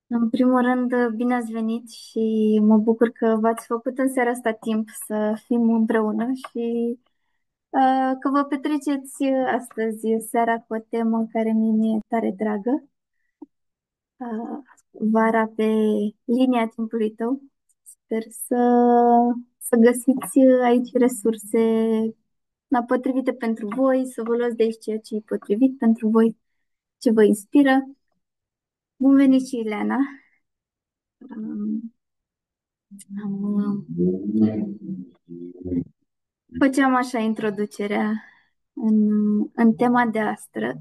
În primul rând, bine ați venit și mă bucur că v-ați făcut în seara asta timp să fim împreună și că vă petreceți astăzi seara cu o temă care mi-e tare dragă, uh, vara pe linia timpului tău. Sper să găsiți aici resurse potrivite pentru voi, să vă luați de aici ceea ce e potrivit pentru voi, ce vă inspiră. Bun venit și Ileana! Um, Făceam așa introducerea în tema de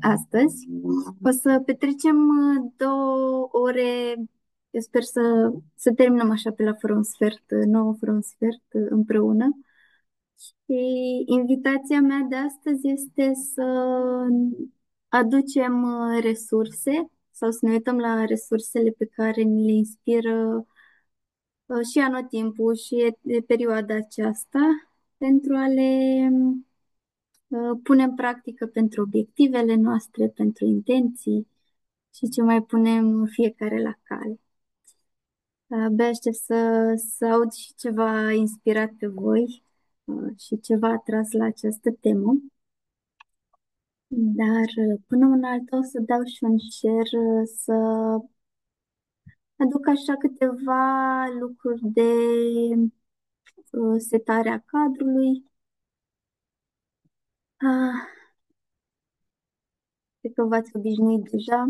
astăzi. O să petrecem 2 ore, eu sper să terminăm așa pe la fără un sfert, 9 fără un sfert împreună. Și invitația mea de astăzi este să aducem resurse sau să ne uităm la resursele pe care ni le inspiră și anotimpul și perioada aceasta pentru a le pune în practică pentru obiectivele noastre, pentru intenții și ce mai punem fiecare la cale. Abia aștept să aud și ce v-a inspirat pe voi și ce v-a atras la această temă. Dar până una alta o să dau și un share să aduc așa câteva lucruri de setare a cadrului. Ah, cred că v-ați obișnuit deja.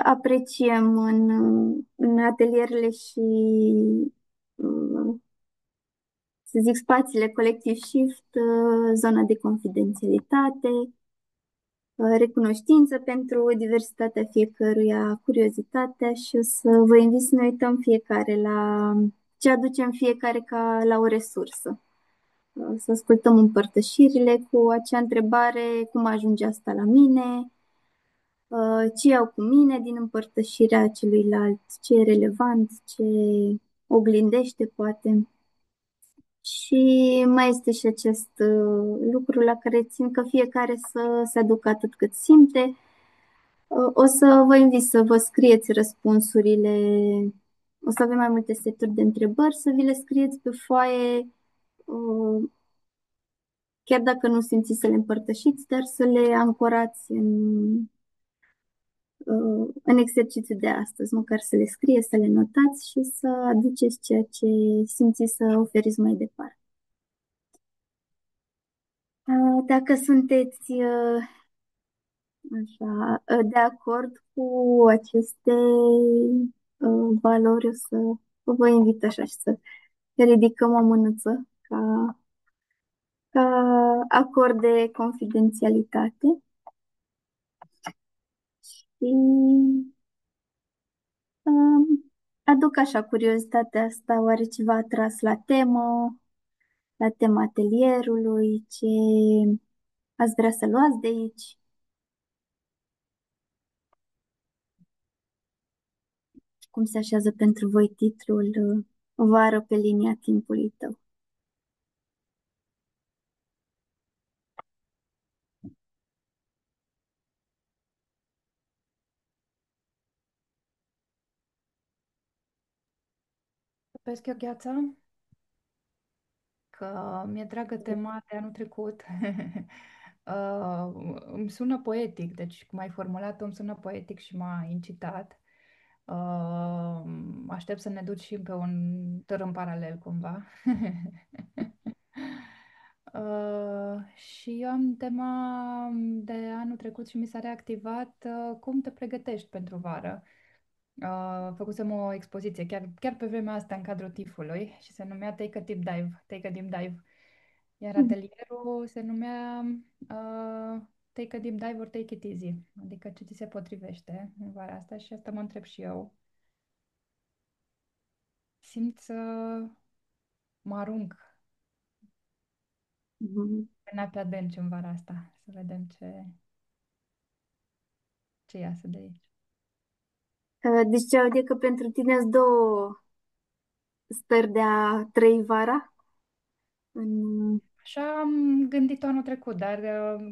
Apreciem în atelierele și, uh, să zic, spațiile Collective Shift, zona de confidențialitate, recunoștință pentru diversitatea fiecăruia, curiozitatea și o să vă invit să ne uităm fiecare la ce aducem fiecare ca la o resursă. Să ascultăm împărtășirile cu acea întrebare, cum ajunge asta la mine, ce iau cu mine din împărtășirea celuilalt, ce e relevant, ce oglindește poate. Și mai este și acest lucru la care țin că fiecare să se aducă atât cât simte. O să vă invit să vă scrieți răspunsurile. O să avem mai multe seturi de întrebări, să vi le scrieți pe foaie, chiar dacă nu simțiți să le împărtășiți, dar să le ancorați în exercițiul de astăzi, măcar să le scrieți, să le notați și să aduceți ceea ce simțiți să oferiți mai departe. Dacă sunteți așa, de acord cu aceste valori, o să vă invit așa și să ridicăm o mânuță ca acord de confidențialitate. Și aduc așa curiozitatea asta, oare ce v-a atras la tema atelierului, ce ați vrea să luați de aici, cum se așează pentru voi titlul Vară pe linia timpului tău. Pesc eu gheața, că mi-e dragă tema de anul trecut. Îmi sună poetic, deci cum ai formulat-o îmi sună poetic și m-a incitat. Uh, Aștept să ne duci și pe un tărâm paralel cumva. Și eu am tema de anul trecut și mi s-a reactivat cum te pregătești pentru vară. Făcusem o expoziție chiar pe vremea asta în cadrul TIF-ului și se numea Take a Deep Dive, Take a Deep Dive. Iar atelierul se numea Take a Deep Dive or Take it Easy, adică ce ți se potrivește în vara asta și asta mă întreb și eu. Simt să mă arunc Mhm. în ape adânci în vara asta, să vedem ce iasă de aici. Deci ce aud e că pentru tine sunt două stări de a trăi vara. În... Așa am gândit anul trecut, dar,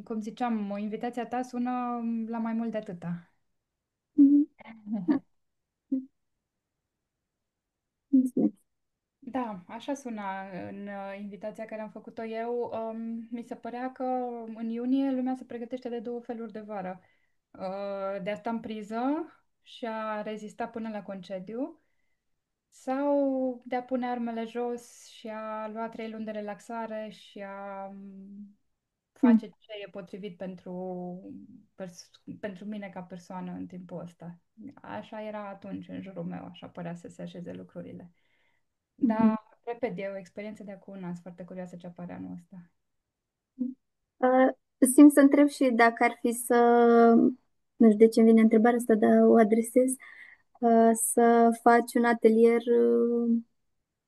cum ziceam, invitația ta sună la mai mult de atâta. Mulțumesc. Da, așa suna în invitația care am făcut-o eu. Mi se părea că în iunie lumea se pregătește de două feluri de vară. De a sta în priză și a rezista până la concediu sau de a pune armele jos și a lua 3 luni de relaxare și a Mm. face ce e potrivit pentru mine ca persoană în timpul ăsta. Așa era atunci în jurul meu, așa părea să se așeze lucrurile. Mhm. Dar, repet, e o experiență de acum un an, sunt foarte curioasă ce apare anul ăsta. Uh, Simt să întreb și dacă ar fi să, nu știu de ce îmi vine întrebarea asta, dar o adresez, să faci un atelier,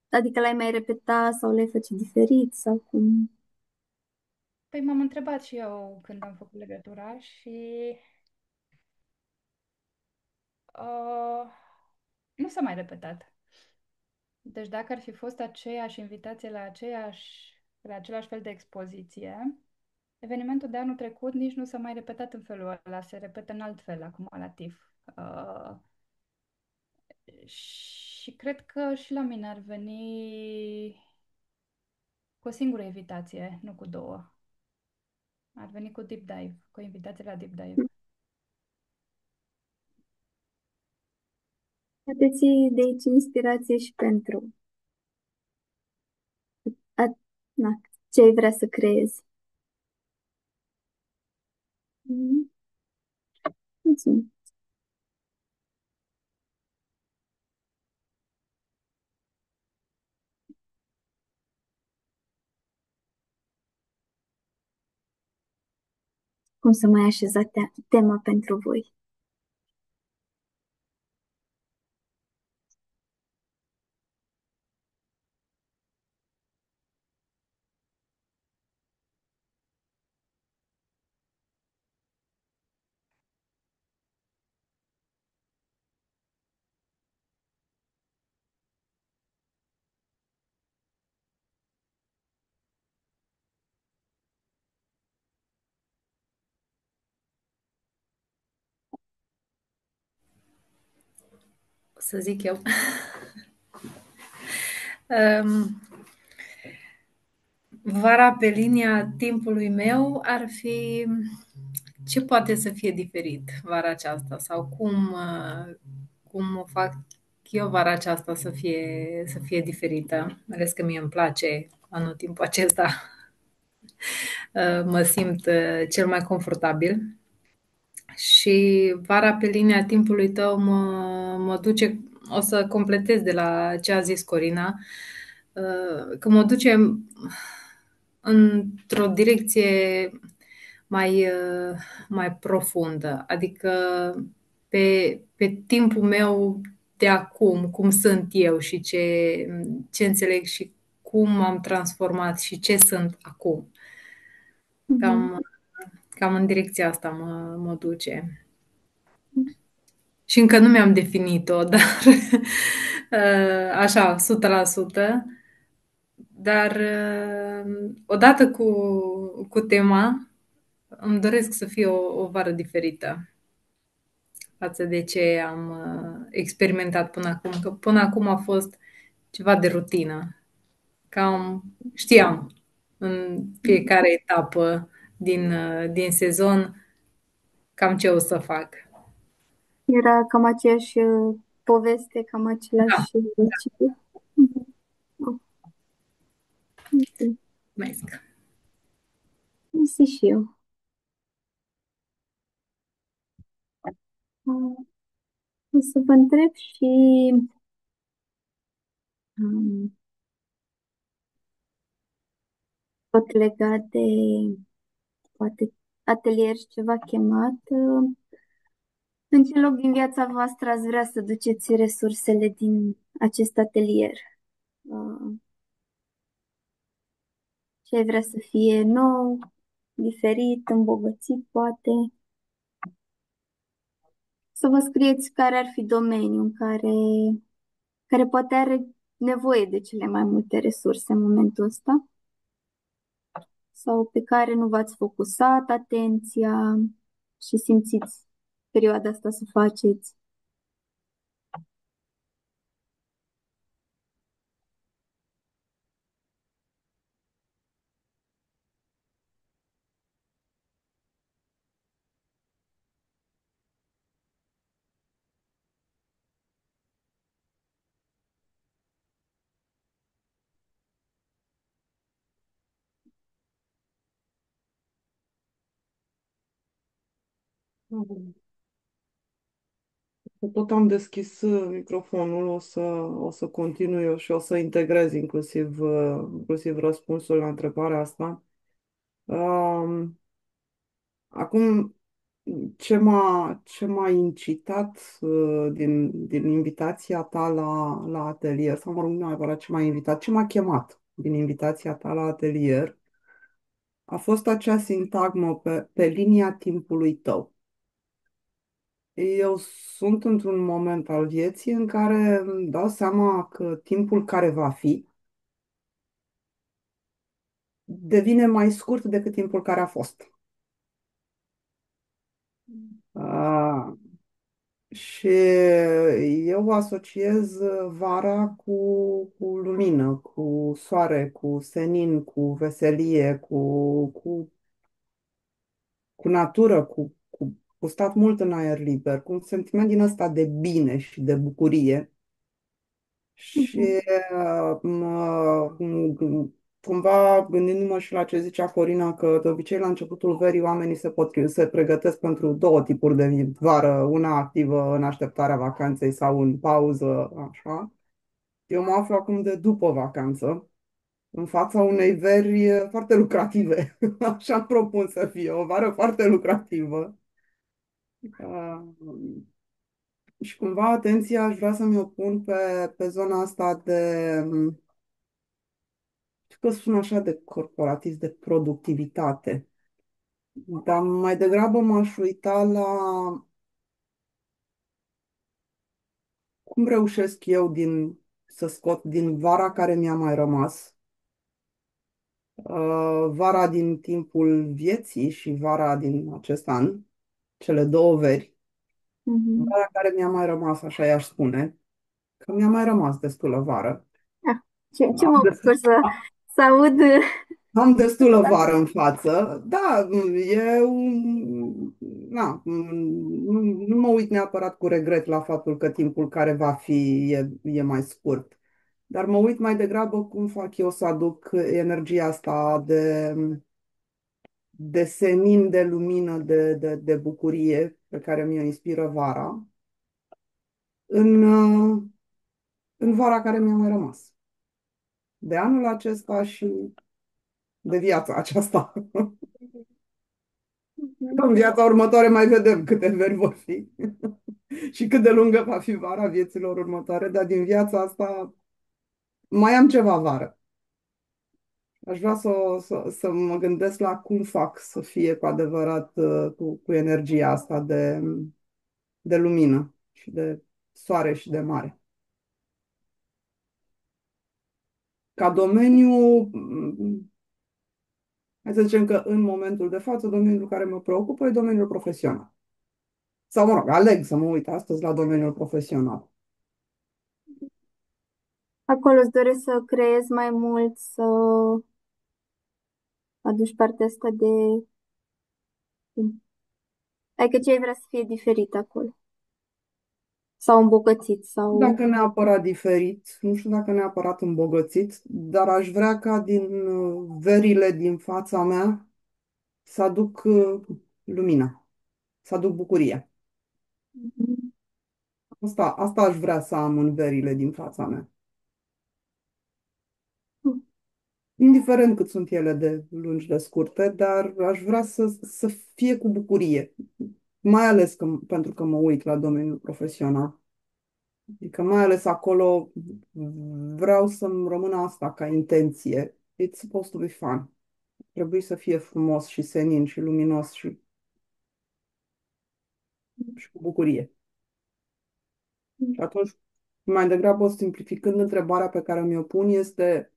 adică l-ai mai repeta sau l-ai face diferit sau cum? Păi m-am întrebat și eu când am făcut legătura și uh, nu s-a mai repetat. Deci dacă ar fi fost aceeași invitație la același fel de expoziție, evenimentul de anul trecut nici nu s-a mai repetat în felul ăla, se repetă în alt fel acum la TIF. Și cred că și la mine ar veni cu o singură invitație, nu cu două. Ar veni cu deep dive, cu o invitație la deep dive. Poate ții de aici inspirație și pentru a, na, ce ai vrea să creezi. Mhm. Mulțumim. Cum să mai așeza tema pentru voi? O să zic eu. Um, Vara pe linia timpului meu ar fi ce poate să fie diferit vara aceasta sau cum o fac eu vara aceasta să fie diferită. Mai ales că mie îmi place anotimpul acesta. Mă simt cel mai confortabil. Și vara pe linia timpului tău mă duce, o să completez de la ce a zis Corina, că mă duce într-o direcție mai profundă, adică pe timpul meu de acum, cum sunt eu și ce înțeleg și cum am transformat și ce sunt acum. Mhm. Cam, cam în direcția asta mă duce. Și încă nu mi-am definit-o, dar așa, 100%. Dar odată cu tema, îmi doresc să fie o vară diferită față de ce am experimentat până acum. Că până acum a fost ceva de rutină. Cam știam în fiecare etapă din sezon cam ce o să fac. Era cam aceeași poveste, cam Da, același ciclu. Mhm. Ok. mulțumesc. Mersi și eu. O să vă întreb și um, tot legat de poate atelier și ceva chemat. În ce loc din viața voastră ați vrea să duceți resursele din acest atelier? Uh, Ce ai vrea să fie nou, diferit, îmbogățit, poate? Să vă scrieți care ar fi domeniul în care poate are nevoie de cele mai multe resurse în momentul ăsta sau pe care nu v-ați focusat atenția și simțiți perioada asta să faceți. Tot am deschis microfonul, o să continui eu și o să integrez inclusiv răspunsul la întrebarea asta. Um, Acum, ce m-a incitat din invitația ta la atelier, sau mă rog, nu neapărat ce m-a invitat, ce m-a chemat din invitația ta la atelier, a fost acea sintagmă pe linia timpului tău. Eu sunt într-un moment al vieții în care îmi dau seama că timpul care va fi devine mai scurt decât timpul care a fost. Ah, și eu asociez vara cu lumină, cu soare, cu senin, cu veselie, cu natură, cu stat mult în aer liber, cu un sentiment din ăsta de bine și de bucurie. Și Mhm. cumva gândindu-mă și la ce zicea Corina, că de obicei la începutul verii oamenii se pregătesc pentru două tipuri de vară, una activă în așteptarea vacanței sau în pauză, așa. Eu mă aflu acum de după vacanță, în fața unei veri foarte lucrative. Așa îmi propun să fie, o vară foarte lucrativă. Uh, și cumva atenția aș vrea să mi-o pun pe zona asta că sună așa de corporativ, de productivitate. Dar mai degrabă m-aș uita la cum reușesc eu să scot din vara care mi-a mai rămas, vara din timpul vieții și vara din acest an, cele două veri, Mhm. vara care mi-a mai rămas, așa i-aș spune, că mi-a mai rămas destulă vară. Ah, ce Am mă bucur să aud. Am destulă vară în față, da, nu mă uit neapărat cu regret la faptul că timpul care va fi e mai scurt, dar mă uit mai degrabă cum fac eu să aduc energia asta de senin, de lumină, de bucurie pe care mi-o inspiră vara în, în vara care mi-a mai rămas, de anul acesta și de viața aceasta. Mhm. În viața următoare mai vedem câte veri vor fi și cât de lungă va fi vara vieților următoare, dar din viața asta mai am ceva vară. Aș vrea să mă gândesc la cum fac să fie cu adevărat cu energia asta de lumină și de soare și de mare. Ca domeniu, hai să zicem că în momentul de față, domeniul care mă preocupă e domeniul profesional. Sau, mă rog, aleg să mă uit astăzi la domeniul profesional. Acolo îți doresc să creezi mai mult, să aduci partea asta de... Adică ce ai vrea să fie diferit acolo? Sau îmbogățit, sau... Dacă neapărat diferit, nu știu dacă neapărat îmbogățit, dar aș vrea ca din verile din fața mea să aduc lumina, să aduc bucuria. Mhm. Asta aș vrea să am în verile din fața mea. Indiferent cât sunt ele de lungi, de scurte, dar aș vrea să fie cu bucurie. Mai ales pentru că mă uit la domeniul profesional. Adică mai ales acolo vreau să-mi rămână asta ca intenție. It's supposed to be fun. Trebuie să fie frumos și senin și luminos și cu bucurie. Și atunci, mai degrabă, simplificând întrebarea pe care mi-o pun, este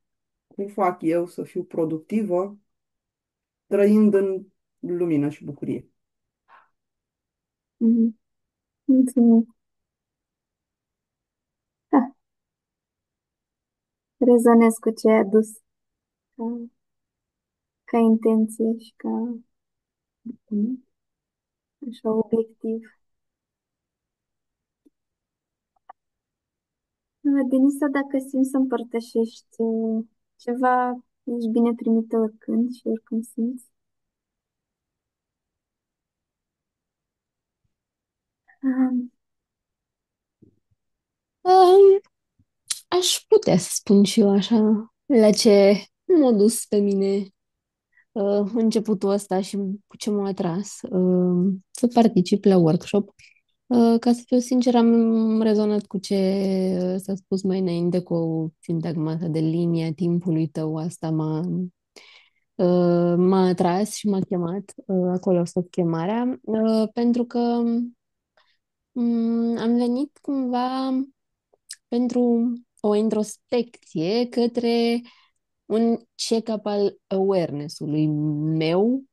cum fac eu să fiu productivă trăind în lumină și bucurie. Mhm. Mulțumesc. Da, rezonez cu ce ai adus ca, ca intenție și ca Mhm. așa obiectiv. Denisa, dacă simți să împărtășești ceva, ești bine primită oricând și oricând simți. Um, Um, Aș putea să spun și eu așa la ce m-a dus pe mine începutul ăsta și cu ce m-a atras să particip la workshop. Ca să fiu sinceră, am rezonat cu ce s-a spus mai înainte cu sintagma asta de linia timpului tău. Asta m-a atras și m-a chemat. Acolo a fost chemarea. Pentru că am venit cumva pentru o introspecție către un check-up al awareness-ului meu,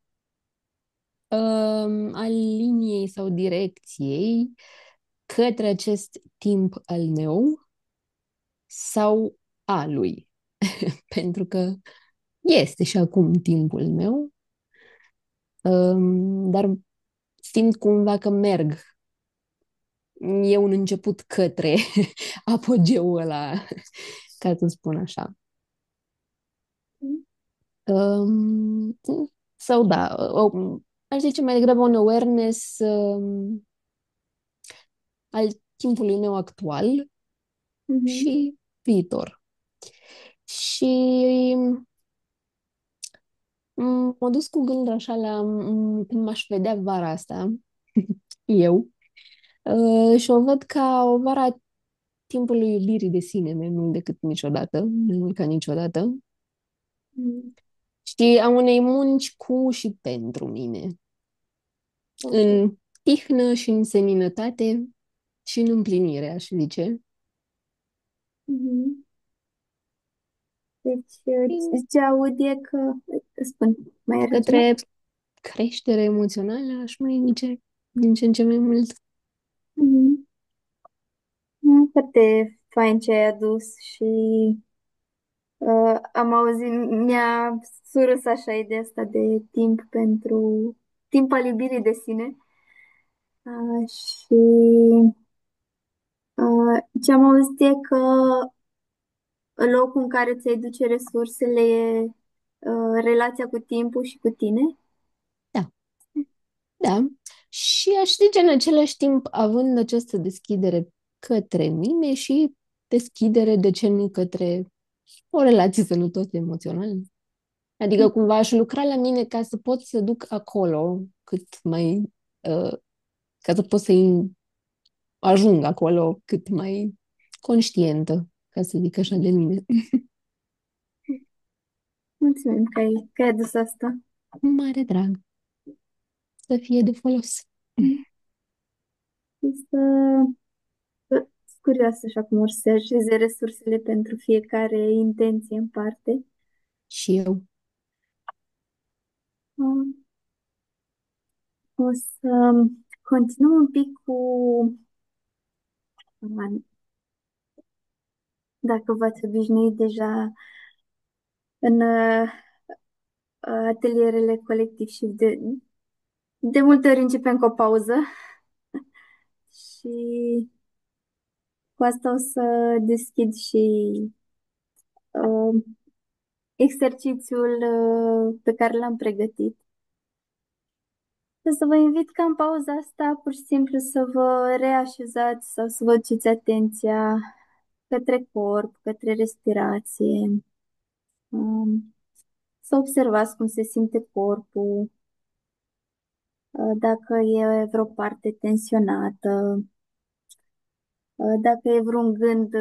al liniei sau direcției către acest timp al meu sau a lui. Pentru că este și acum timpul meu, dar simt cumva că merg. E un început către apogeul ăla, ca să spun așa. Um, sau da, aș zice mai degrabă un awareness al timpului meu actual mhm, și viitor. Și m-a dus cu gândul așa la când m-aș vedea vara asta, eu, și o văd ca o vară a timpului iubirii de sine, mai mult decât niciodată, mai mult ca niciodată, mhm. și a unei munci cu și pentru mine, Ok. în tihnă și în seninătate și în împlinire, aș zice. Mhm. Deci, ce aud e că... Spun, mai era ceva? Către creștere emoțională, aș mai zice, din ce în ce mai mult. Mhm. Foarte fain ce ai adus și am auzit, mi-a surus așa ideea asta de timp pentru timp al iubirii de sine. Și ce am auzit e că locul în care ți-ai duce resursele e relația cu timpul și cu tine. Da, da. Și aș zice în același timp, având această deschidere către mine și deschidere, de ce nu, către o relație sănătoasă emoțională. Adică cumva aș lucra la mine ca să pot să duc acolo cât mai, ca să pot să ajung acolo cât mai conștientă, ca să zic așa de mine. Mulțumim că ai adus asta. Mare drag să fie de folos. Și sunt curioasă așa cum or să se așeze resursele pentru fiecare intenție în parte. Și eu. Uh, O să continuăm un pic cu, dacă v-ați obișnuit deja în atelierele colectiv și de multe ori începem cu o pauză și cu asta o să deschid și uh, exercițiul pe care l-am pregătit. O să vă invit ca în pauza asta pur și simplu să vă reașezați sau să vă duceți atenția către corp, către respirație, um, să observați cum se simte corpul, dacă e vreo parte tensionată, dacă e vreun gând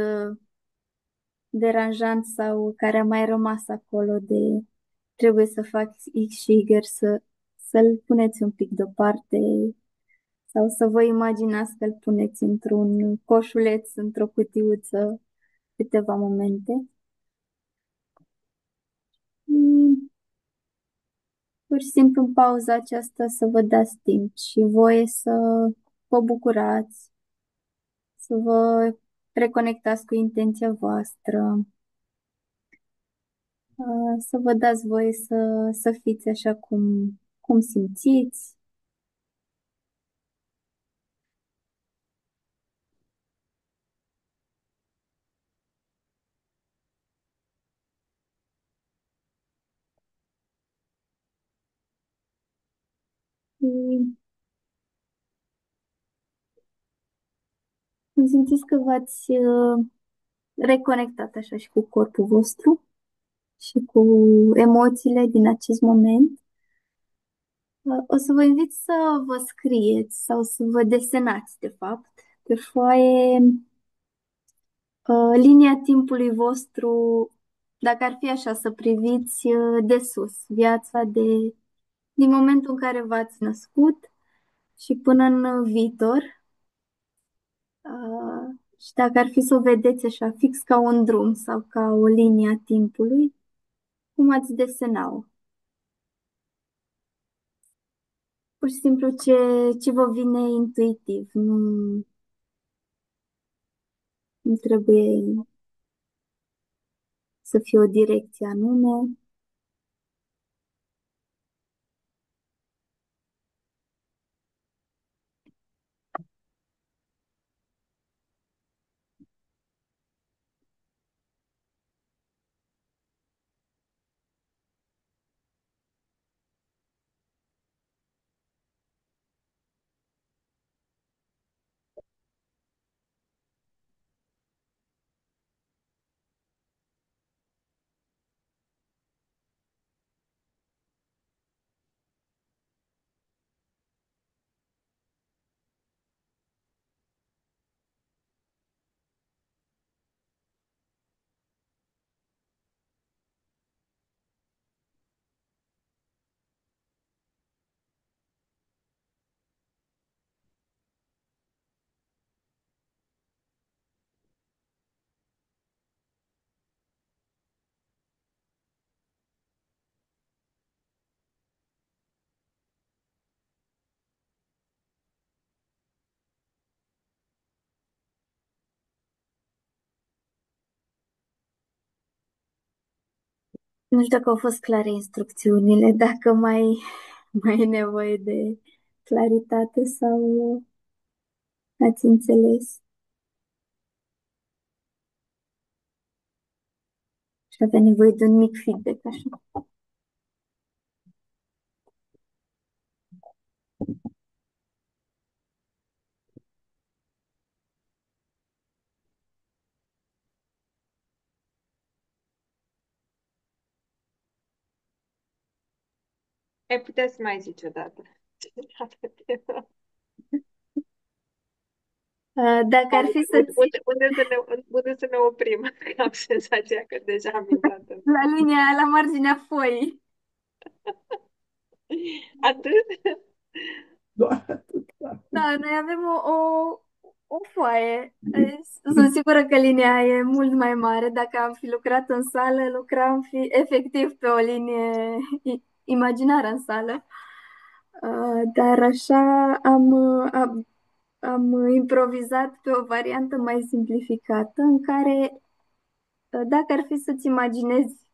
deranjant sau care a mai rămas acolo de trebuie să fac X și Y, să-l puneți un pic deoparte sau să vă imaginați că îl puneți într-un coșuleț, într-o cutiuță, câteva momente. Mm, Pur și simplu în pauza aceasta să vă dați timp și voie să vă bucurați, să vă reconectați cu intenția voastră, să vă dați voie să fiți așa cum simțiți. Și Simțiți că v-ați reconectat așa și cu corpul vostru și cu emoțiile din acest moment. O să vă invit să vă scrieți sau să vă desenați, de fapt, pe foaie linia timpului vostru, dacă ar fi așa, să priviți de sus, viața din momentul în care v-ați născut și până în viitor. Și dacă ar fi să o vedeți așa, fix ca un drum sau ca o linie a timpului, cum ați desena-o? Pur și simplu ce vă vine intuitiv, nu trebuie să fie o direcție anume. Nu știu dacă au fost clare instrucțiunile, dacă mai e nevoie de claritate sau ați înțeles și avea nevoie de un mic feedback așa. Ai putea să mai zici o dată. Dacă ar fi să Unde să ne oprim? Că am senzația că deja am intrat în... la linia, la marginea foii. Atât? Doar atât. Da. Da, noi avem o foaie. Sunt sigură că linia e mult mai mare. Dacă am fi lucrat în sală, lucram fi efectiv pe o linie imaginară în sală. Dar așa am improvizat pe o variantă mai simplificată în care, dacă ar fi să-ți imaginezi,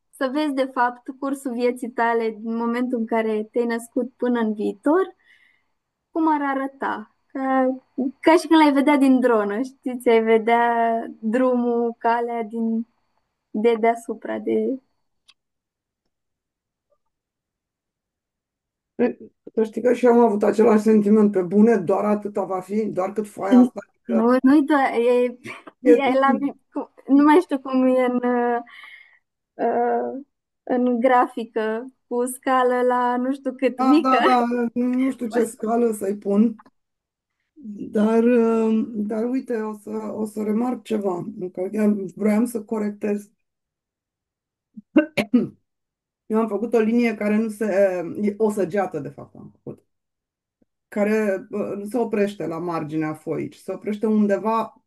să vezi de fapt cursul vieții tale din momentul în care te-ai născut până în viitor, cum ar arăta? Ca și când l-ai vedea din dronă, știi? Ți-ai vedea drumul, calea de deasupra, de... Să știi că și eu am avut același sentiment pe bune, doar atâta va fi, doar cât foaia asta, adică Nu-i doar, e e la, tot. nu mai știu cum e uh, în grafică, cu scală la nu știu cât Da, mică. da, da, nu știu ce scală să-i pun, dar uite, o să remarc ceva, că chiar vreau să corectez. Eu am făcut o linie care nu se, e o săgeată de fapt am făcut, care nu se oprește la marginea foii, ci se oprește undeva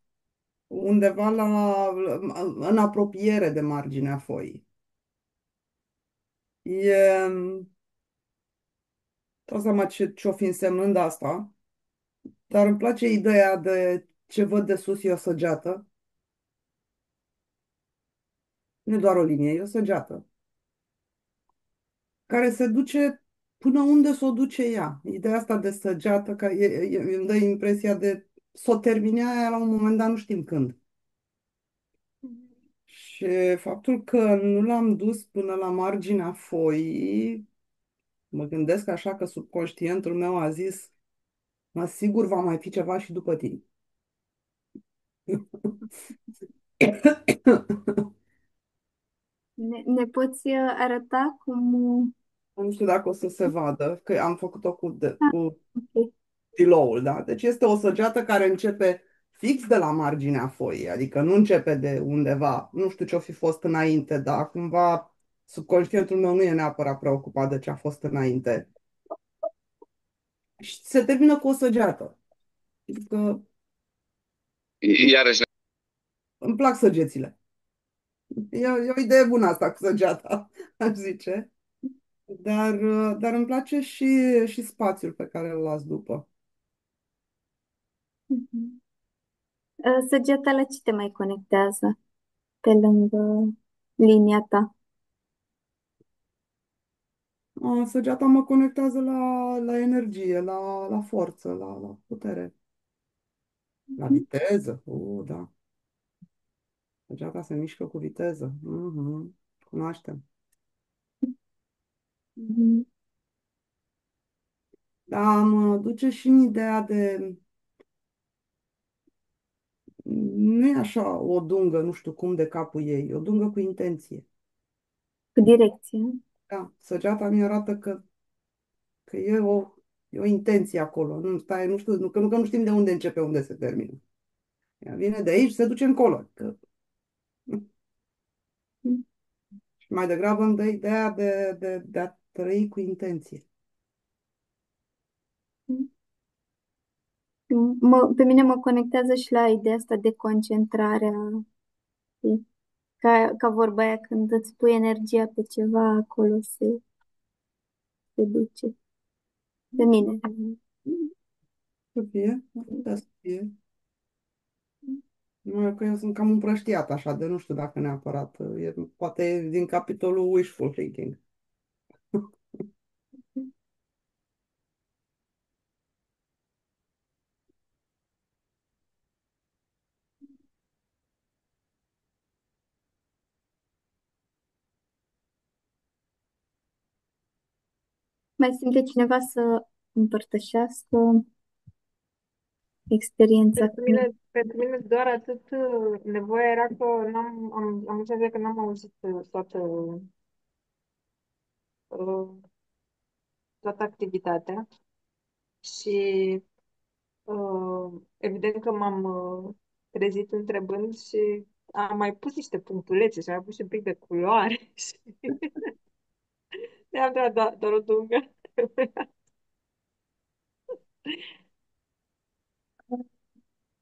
în apropiere de marginea foii. E, tot seama ce-o fi însemnând asta, dar îmi place ideea de ce văd de sus e o săgeată. Nu e doar o linie, e o săgeată care se duce până unde s-o duce ea. Ideea asta de săgeată, că îmi dă impresia de s-o termine aia la un moment dat, nu știm când. Și faptul că nu l-am dus până la marginea foii, mă gândesc așa că subconștientul meu a zis, mă sigur va mai fi ceva și după tine. Ne poți arăta cum... Nu știu dacă o să se vadă, că am făcut-o Ah, cu ok. stiloul, da? Deci este o săgeată care începe fix de la marginea foii, adică nu începe de undeva, nu știu ce-o fi fost înainte, dar cumva subconștientul meu nu e neapărat preocupat de ce a fost înainte. Și se termină cu o săgeată. Adică Iarăși, îmi plac săgețile. E o idee bună asta cu săgeata, aș zice. Dar îmi place și spațiul pe care îl las după. Mhm. Săgeata la ce te mai conectează pe lângă linia ta? Săgeata mă conectează la energie, la forță, la putere, la Mhm. viteză. Da. Săgeata se mișcă cu viteză. Mhm. Cunoaștem. Mhm. Dar mă duce și în ideea de... Nu e așa o dungă, nu știu cum, de capul ei. E o dungă cu intenție. Cu direcție. Da, săgeata mi arată că e o intenție acolo. Nu, stai, nu știu, că nu știm de unde începe, unde se termină. Ea vine de aici, se duce încolo. Și mai degrabă îmi dă ideea de a trăi cu intenție. Pe mine mă conectează și la ideea asta de concentrare, ca vorba aia când îți pui energia pe ceva, acolo se duce. Pe mine. Să fie, ar putea să fie. Nu, că eu sunt cam împrăștiat așa, de nu știu dacă neapărat. Poate e din capitolul wishful thinking. Mai simte cineva să împărtășească experiența cu Pentru mine doar atât nevoia era că am înțeles că n-am auzit uh, toată activitatea și evident că m-am trezit întrebând și am mai pus niște punctulețe și am mai pus și un pic de culoare și ne-am dat doar o dungă.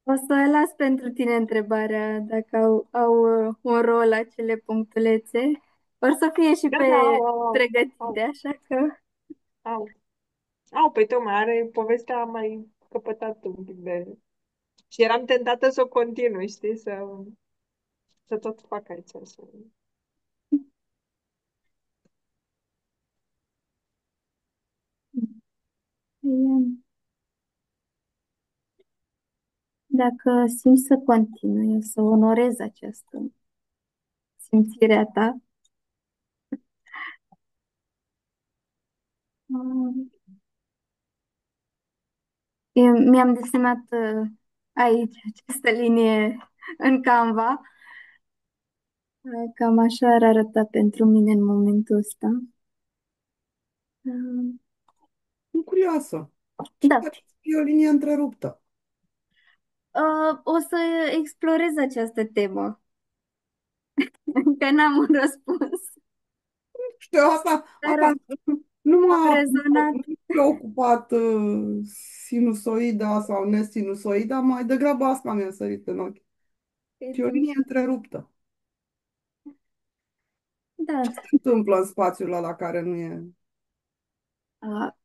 O să las pentru tine întrebarea dacă au un rol acele punctulețe. Or să fie și Da, pe da, pregătite, așa că... au. Au, păi tocmai are povestea mai căpătat un pic de... Și eram tentată să o continui, știi, să tot fac aici. Să... Dacă simți să continui, o să onorez această simțire a ta. Mm, Mi-am desenat aici această linie în Canva. Cam așa ar arăta pentru mine în momentul ăsta. Uh, Sunt curioasă. Ce Da, face să fie o linie întreruptă? o să explorez această temă. Încă n-am un răspuns, Știu, dar asta nu am m-a rezonat. preocupat sinusoida sau nesinusoida, mai degrabă asta mi-a sărit în ochi. Și o linie întreruptă. Da, Ce se întâmplă în spațiul ăla care nu e?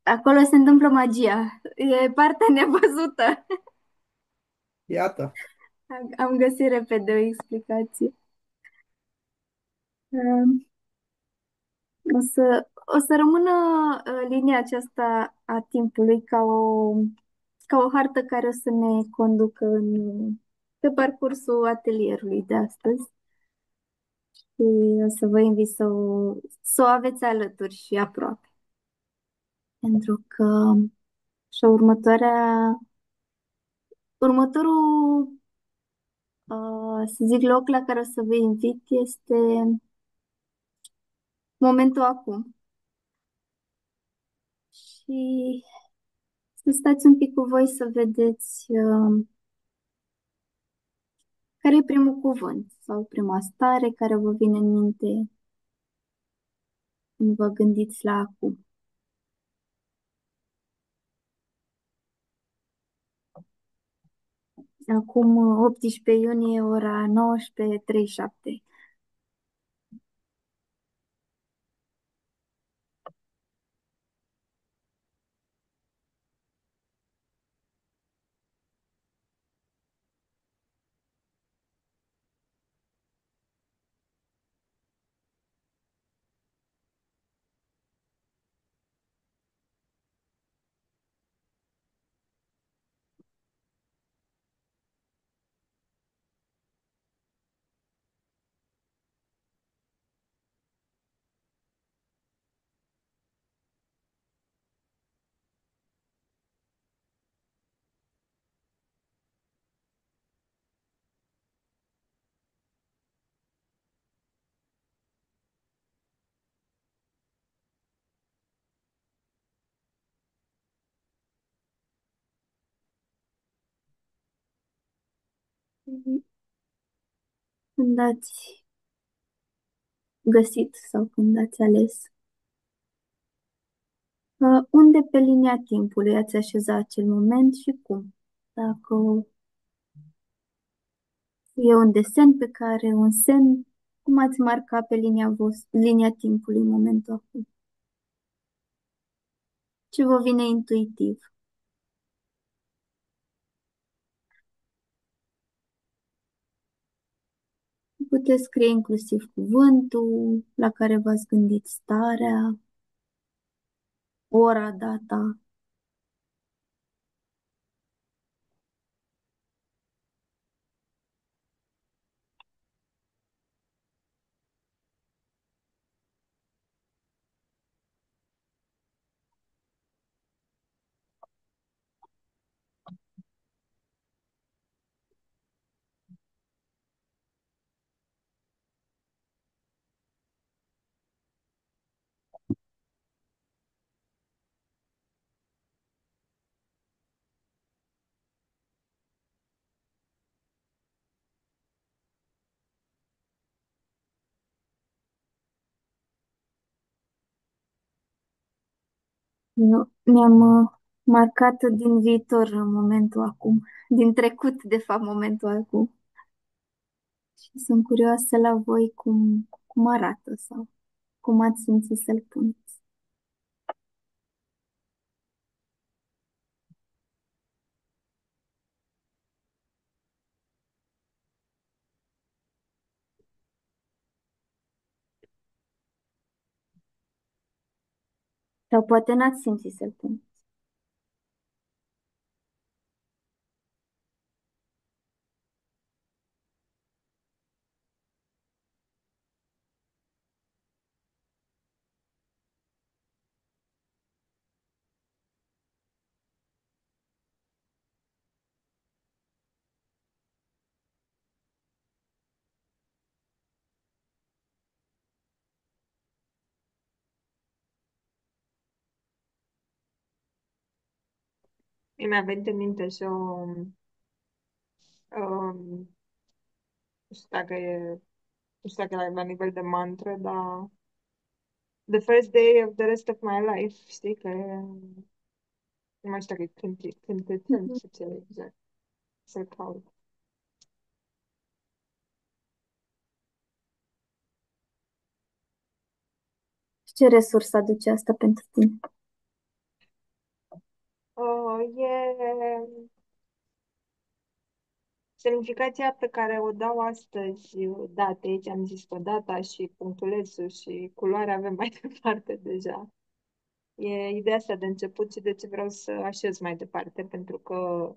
acolo se întâmplă magia. E partea nevăzută. Iată. Am găsit repede o explicație. Um, o să rămână linia aceasta a timpului ca o hartă care o să ne conducă pe parcursul atelierului de astăzi și o să vă invit să o aveți alături și aproape. Pentru că și următorul Să zic, locul la care o să vă invit este momentul acum. Și să stați un pic cu voi să vedeți care e primul cuvânt sau prima stare care vă vine în minte când vă gândiți la acum. Acum 18 iunie, ora 19:37. Când ați găsit sau când ați ales, unde pe linia timpului ați așezat acel moment și cum? Dacă e un desen pe care, un semn, cum ați marca pe linia timpului în momentul acum? Ce vă vine intuitiv? Puteți scrie inclusiv cuvântul la care v-ați gândit, starea, ora, data. Mi-am marcat din viitor în momentul acum, din trecut, de fapt, momentul acum. Și sunt curioasă la voi cum arată sau cum ați simțit să-l puneți. Sau poate n-ați simțit să-l puneți. Mi-a venit în minte și o, nu știu dacă nu știu dacă e la nivel de mantră, dar the first day of the rest of my life, știi, că nu mai știu dacă e cântățân Mhm. și ce exact, să-l caut. Ce resursă aduce asta pentru tine? E semnificația pe care o dau astăzi date, aici am zis că data și punctulețul și culoarea avem mai departe deja. E ideea asta de început și de ce vreau să așez mai departe, pentru că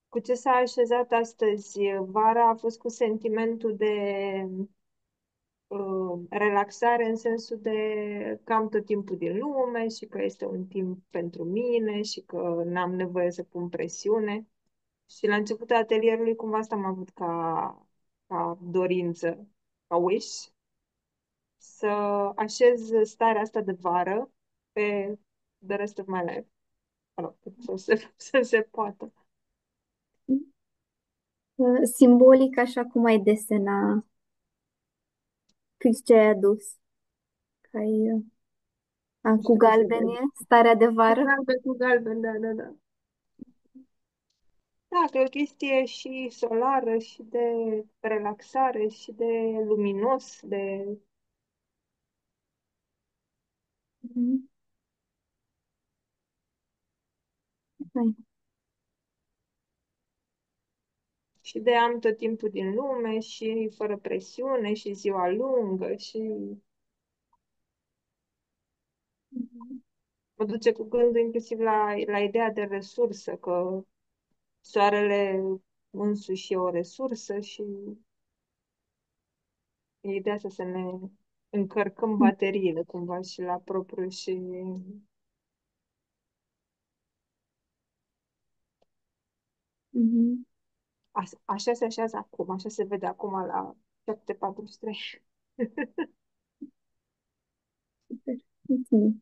cu ce s-a așezat astăzi vara a fost cu sentimentul de relaxare în sensul de că am tot timpul din lume și că este un timp pentru mine și că n-am nevoie să pun presiune. Și la începutul atelierului cumva asta am avut ca dorință, ca wish, să așez starea asta de vară pe the rest of my life. Mă rog, să se poată. Simbolic, așa cum ai desena, cât ce ai adus. Că ai, Nu cu știu cum să galben zic. e starea de Cu vară. galben, cu galben, da, da, da. Da, că e o chestie și solară, și de relaxare, și de luminos, de... Mhm. Hai. și de am tot timpul din lume, și fără presiune, și ziua lungă, și Mhm. mă duce cu gândul inclusiv la ideea de resursă, că soarele însuși e o resursă și e ideea să ne încărcăm bateriile cumva și la propriu și Mhm. așa se așează acum, așa se vede acum la 7:43. Super. Mulțumim.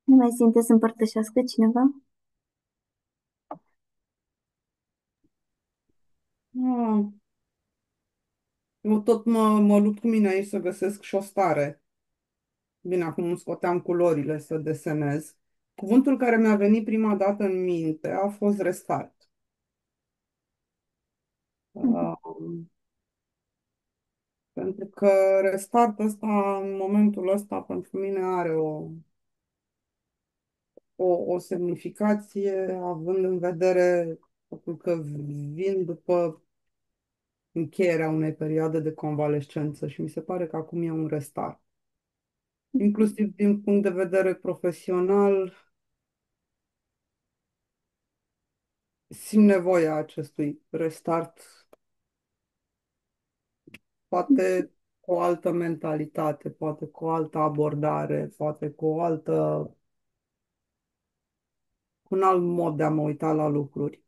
Nu mai simte să împărtășească cineva? Ah, eu tot mă lupt cu mine aici să găsesc și o stare. Bine, acum îmi scoteam culorile să desenez. Cuvântul care mi-a venit prima dată în minte a fost restart. Mhm. Ah, pentru că restart ăsta, în momentul ăsta, pentru mine are o semnificație, având în vedere faptul că vin după încheierea unei perioade de convalescență și mi se pare că acum e un restart. Inclusiv din punct de vedere profesional, simt nevoia acestui restart, poate cu o altă mentalitate, poate cu o altă abordare, poate cu o altă, cu un alt mod de a mă uita la lucruri.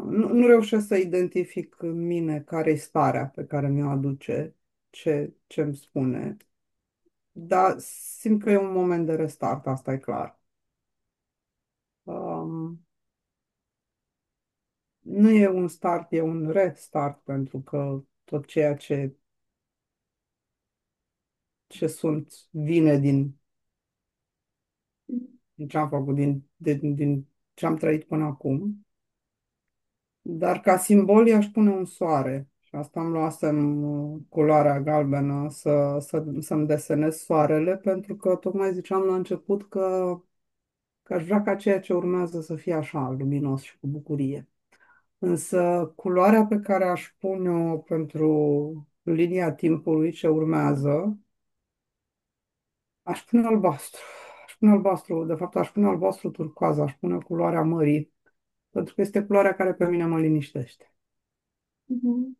Nu reușesc să identific în mine care e starea pe care mi-o aduce, ce îmi spune, dar simt că e un moment de restart, asta e clar. Um, nu e un start, e un restart, pentru că tot ceea ce sunt vine din ce am făcut, din ce am trăit până acum. Dar ca simbol i-aș pune un soare. Și asta îmi luasem culoarea galbenă să-mi desenez soarele, pentru că tocmai ziceam la început că aș vrea ca ceea ce urmează să fie așa, luminos și cu bucurie. Însă culoarea pe care aș pune-o pentru linia timpului ce urmează, aș pune albastru. Aș pune albastru, de fapt aș pune albastru turcoaz, aș pune culoarea mării, pentru că este culoarea care pe mine mă liniștește. Mhm.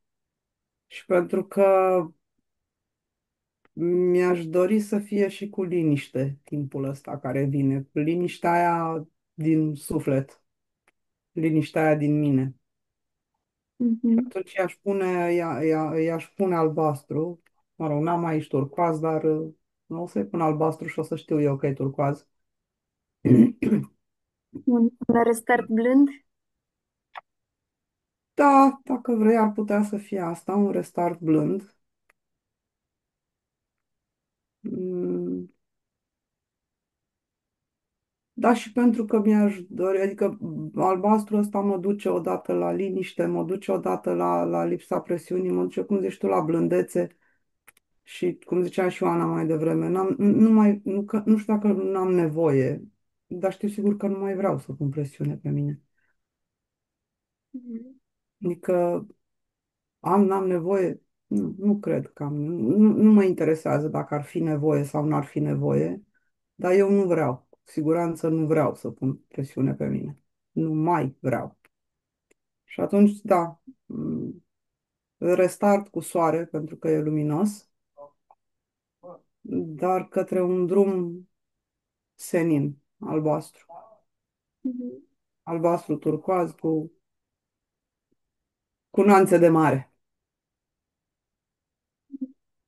Și pentru că mi-aș dori să fie și cu liniște timpul ăsta care vine, liniștea aia din suflet, liniștea aia din mine. Și Mhm. atunci i-aș pune albastru, mă rog, n-am aici turcoaz, dar nu o să-i pun albastru și o să știu eu că e turcoaz. Un restart blând. Da, dacă vrei, ar putea să fie asta, un restart blând. Mm, Da, și pentru că mi-aș dori, adică albastru ăsta mă duce odată la liniște, mă duce odată la lipsa presiunii, mă duce, cum zici tu, la blândețe și, cum zicea și Oana mai devreme, nu mai, nu, că, nu știu dacă nu am nevoie, dar știu sigur că nu mai vreau să pun presiune pe mine. Mhm. Adică n-am nevoie, nu cred că am, nu mă interesează dacă ar fi nevoie sau nu ar fi nevoie, dar eu nu vreau, cu siguranță nu vreau să pun presiune pe mine. Nu mai vreau. Și atunci, da, restart cu soare pentru că e luminos dar către un drum senin, albastru. Mhm. Albastru turcoaz cu nuanțe de mare.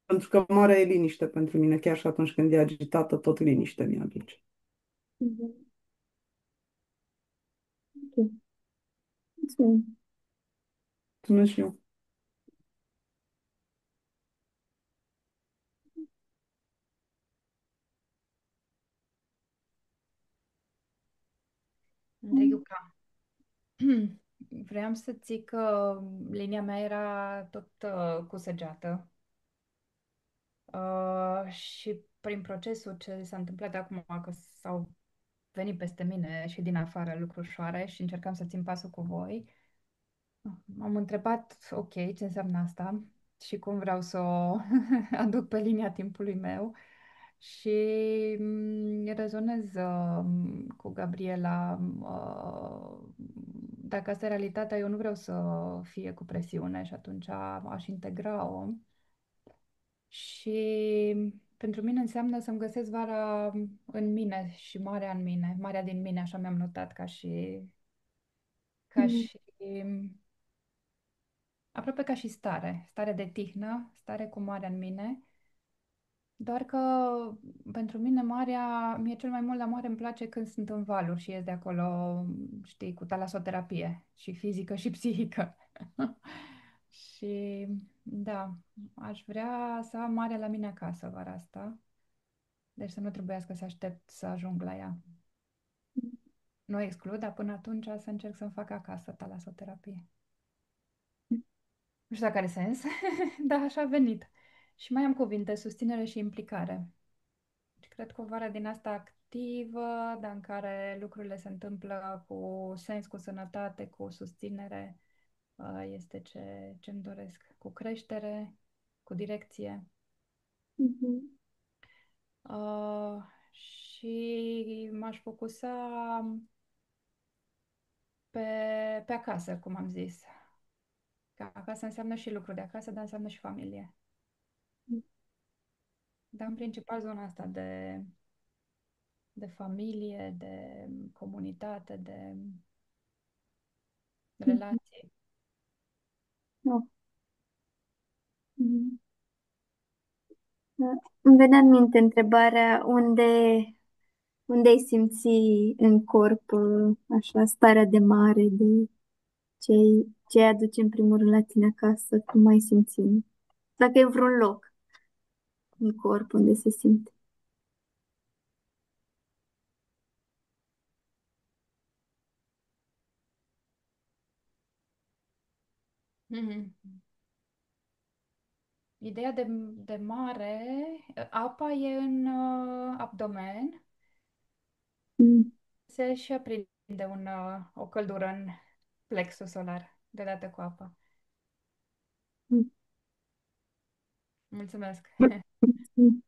Pentru că marea e liniște pentru mine, chiar și atunci când e agitată, tot liniște mi-aduce. Mhm. Ok. Mulțumim. Mulțumesc și eu. Andreiuca, vreau să zic că linia mea era tot cu săgeată. Și prin procesul ce s-a întâmplat acum, că s-au venit peste mine și din afară lucruri ușoare și încercam să țin pasul cu voi, m-am întrebat, ok, ce înseamnă asta și cum vreau să o aduc pe linia timpului meu și rezonez cu Gabriela. Dacă asta e realitatea, eu nu vreau să fie cu presiune și atunci aș integra-o. Și pentru mine înseamnă să-mi găsesc vara în mine și marea în mine, marea din mine, așa mi-am notat ca Mhm. și, aproape ca și stare de tihnă, stare cu marea în mine, doar că pentru mine marea, mie cel mai mult la mare îmi place când sunt în valuri și ies de acolo, știi, cu talasoterapie, și fizică și psihică. Și da, aș vrea să am marea la mine acasă vara asta. Deci să nu trebuiască să aștept să ajung la ea. Nu exclud, dar până atunci să încerc să-mi fac acasă talasoterapie. Nu știu dacă are sens, dar așa a venit. Și mai am cuvinte, susținere și implicare. Și cred că o vară din asta activă, dar în care lucrurile se întâmplă cu sens, cu sănătate, cu susținere, este ce-mi doresc. Cu creștere, cu direcție. Mhm. Uh, și m-aș focusa pe, pe acasă, cum am zis. Că acasă înseamnă și lucru de acasă, dar înseamnă și familie. Dar în principal zona asta de familie, de comunitate, de Mhm. relații. Oh. Mhm. Da. Îmi venea în minte întrebarea unde ai simți în corp așa starea de mare, de ce ai aduce în primul rând la tine acasă, cum ai simți? Dacă e vreun loc în corp unde se simte. Mhm. Ideea de mare, apa e în abdomen, Mm. se și aprinde o căldură în plexul solar, deodată cu apa. Mm. Mulțumesc! Mm.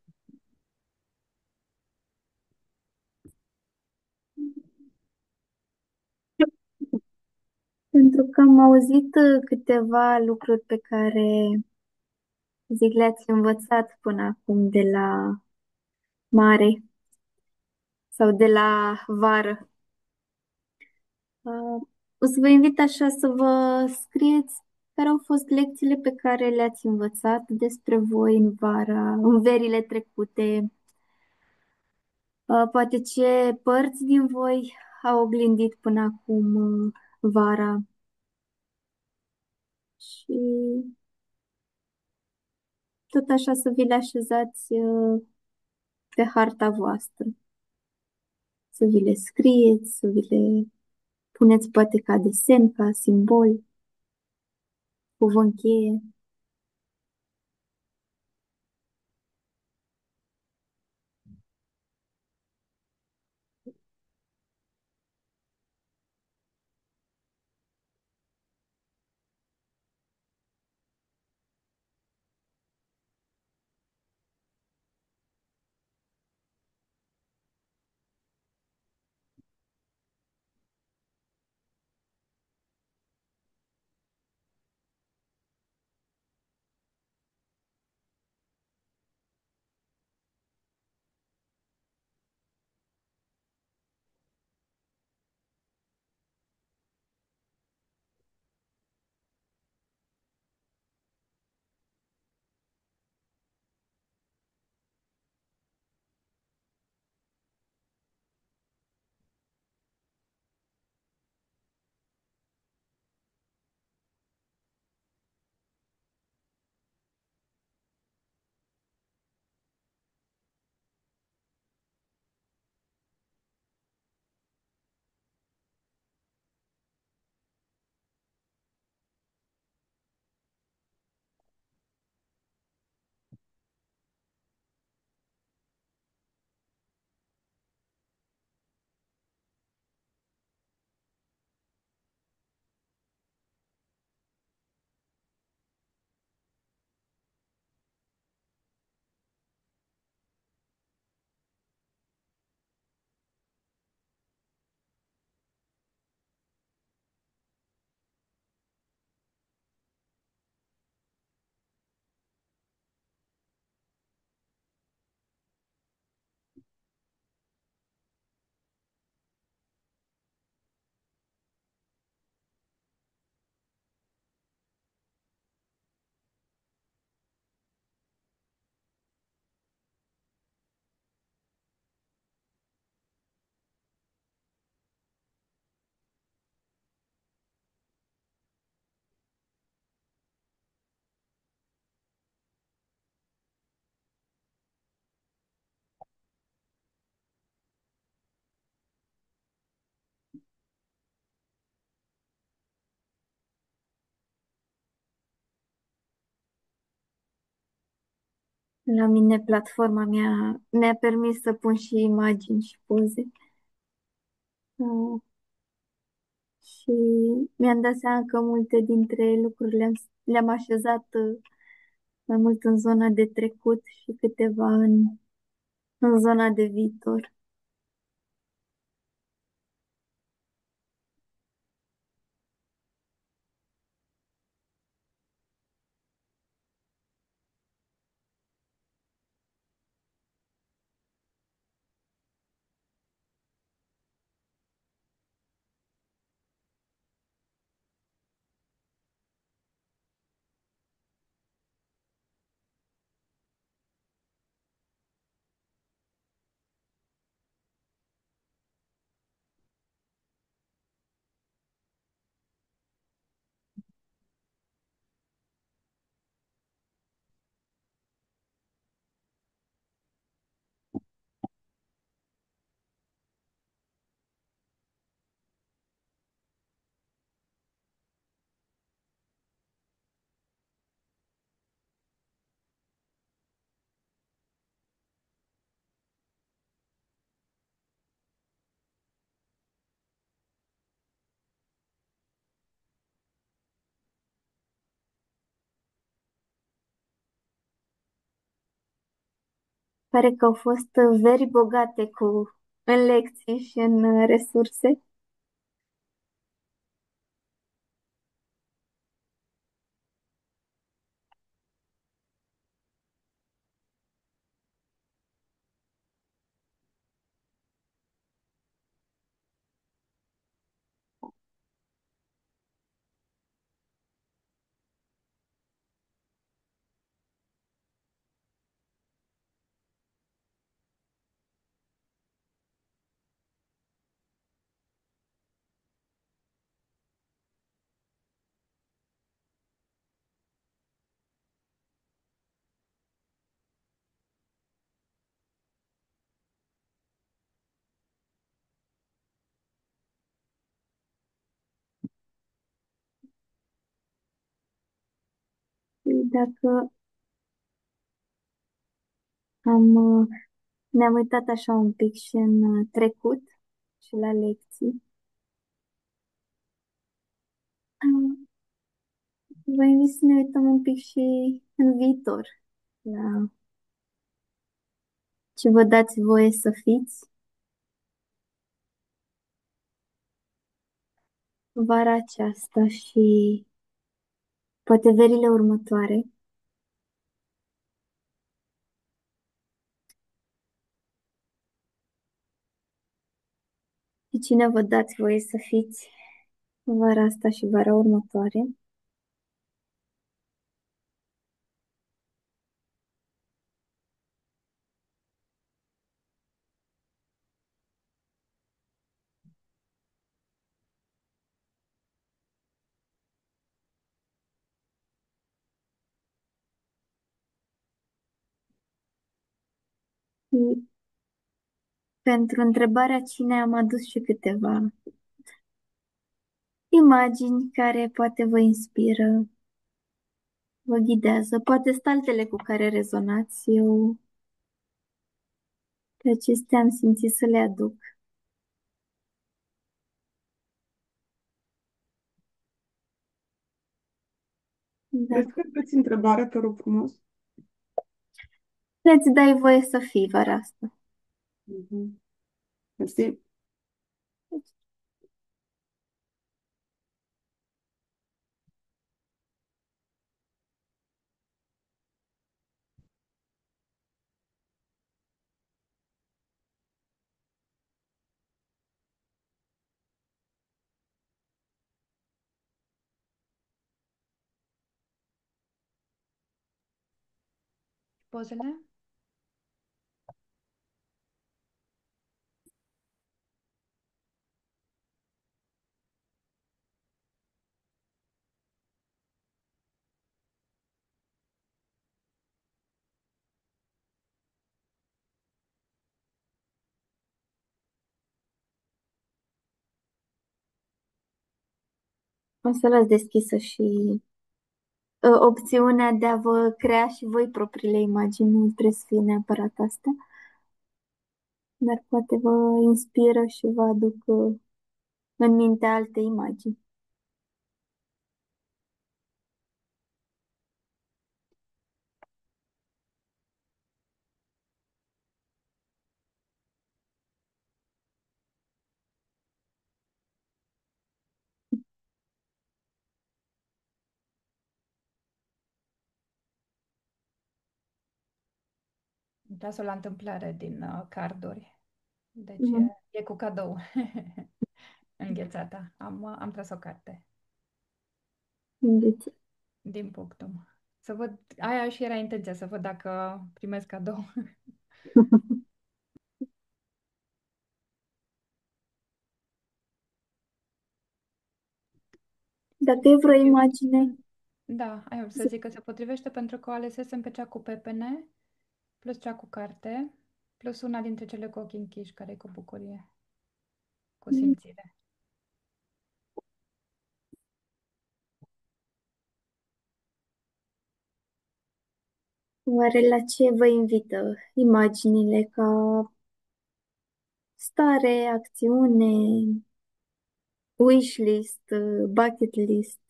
Pentru că am auzit câteva lucruri pe care zic le-ați învățat până acum de la mare sau de la vară. O să vă invit așa să vă scrieți care au fost lecțiile pe care le-ați învățat despre voi în vara, în verile trecute. Poate ce părți din voi au oglindit până acum vara și tot așa să vi le așezați pe harta voastră, să vi le scrieți, să vi le puneți poate ca desen, ca simbol, cuvânt cheie. La mine platforma mi-a permis să pun și imagini și poze. Uh, și mi-am dat seama că multe dintre lucruri le-am așezat mai mult în zona de trecut și câteva în zona de viitor. Pare că au fost very bogate în lecții și în resurse. Dacă am, uh, ne-am uitat așa un pic și în trecut și la lecții, vă invit să ne uităm un pic și în viitor, la ce vă dați voie să fiți vara aceasta și poate verile următoare. Și cine vă dați voie să fiți vara asta și vara următoare. Și pentru întrebarea cine am adus și câteva imagini care poate vă inspiră, vă ghidează, poate sunt altele cu care rezonați. Eu pe acestea am simțit să le aduc. Da. Crezi că aveți întrebare, te rog frumos? Îți dai voie să fii vara asta. Mhm. Mersi. Pozele? O să las deschisă și opțiunea de a vă crea și voi propriile imagini, nu trebuie să fie neapărat asta, dar poate vă inspiră și vă aduc în minte alte imagini. Las-o la întâmplare din carduri. Deci Mhm. e cu cadou. Înghețata. Am tras o carte Gândiți. din Punctum. Să văd, aia și era intenția, să văd dacă primesc cadou. Dacă e vreo imagine, Da, ai să zic că se potrivește pentru că o alesesem pe cea cu pepene, plus cea cu carte, plus una dintre cele cu ochii închiși, care e cu bucurie, cu simțire. oare la ce vă invită imaginile ca stare, acțiune, wish list, bucket list,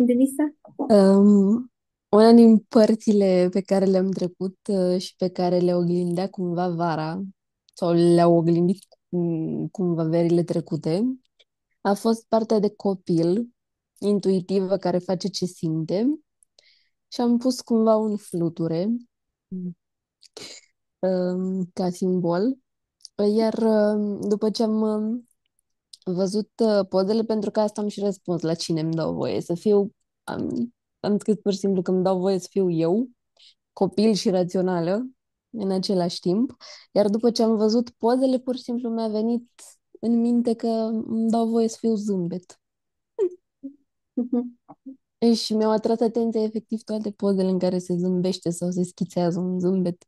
Denisa? Una din părțile pe care le-am trecut și pe care le oglindea cumva vara, sau le-au oglindit cumva verile trecute, a fost partea de copil, intuitivă, care face ce simte și am pus cumva un fluture ca simbol. Iar după ce am văzut pozele, pentru că asta am și răspuns la cine îmi dau voie să fiu, am scris pur și simplu că îmi dau voie să fiu eu, copil și rațională în același timp. Iar după ce am văzut pozele, pur și simplu mi-a venit în minte că îmi dau voie să fiu zâmbet. Și mi-au atras atenția efectiv toate pozele în care se zâmbește sau se schițează un zâmbet.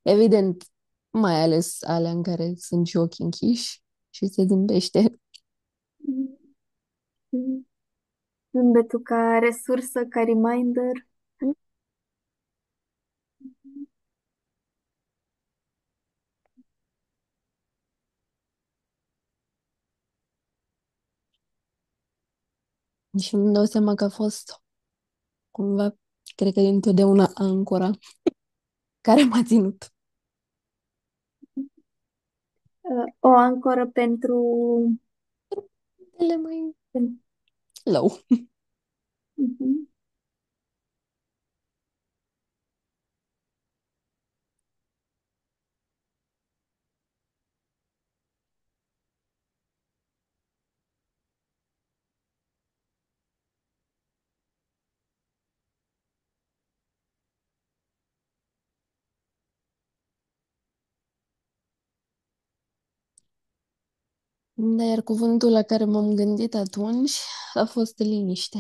Evident, mai ales alea în care sunt și ochii închiși și se zâmbește. Zâmbetul ca resursă, ca reminder. Și îmi dau seama că a fost cumva, cred că dintotdeauna ancora care m-a ținut. O ancoră pentru... Ele mai low. Mhm. Da, iar cuvântul la care m-am gândit atunci a fost liniște.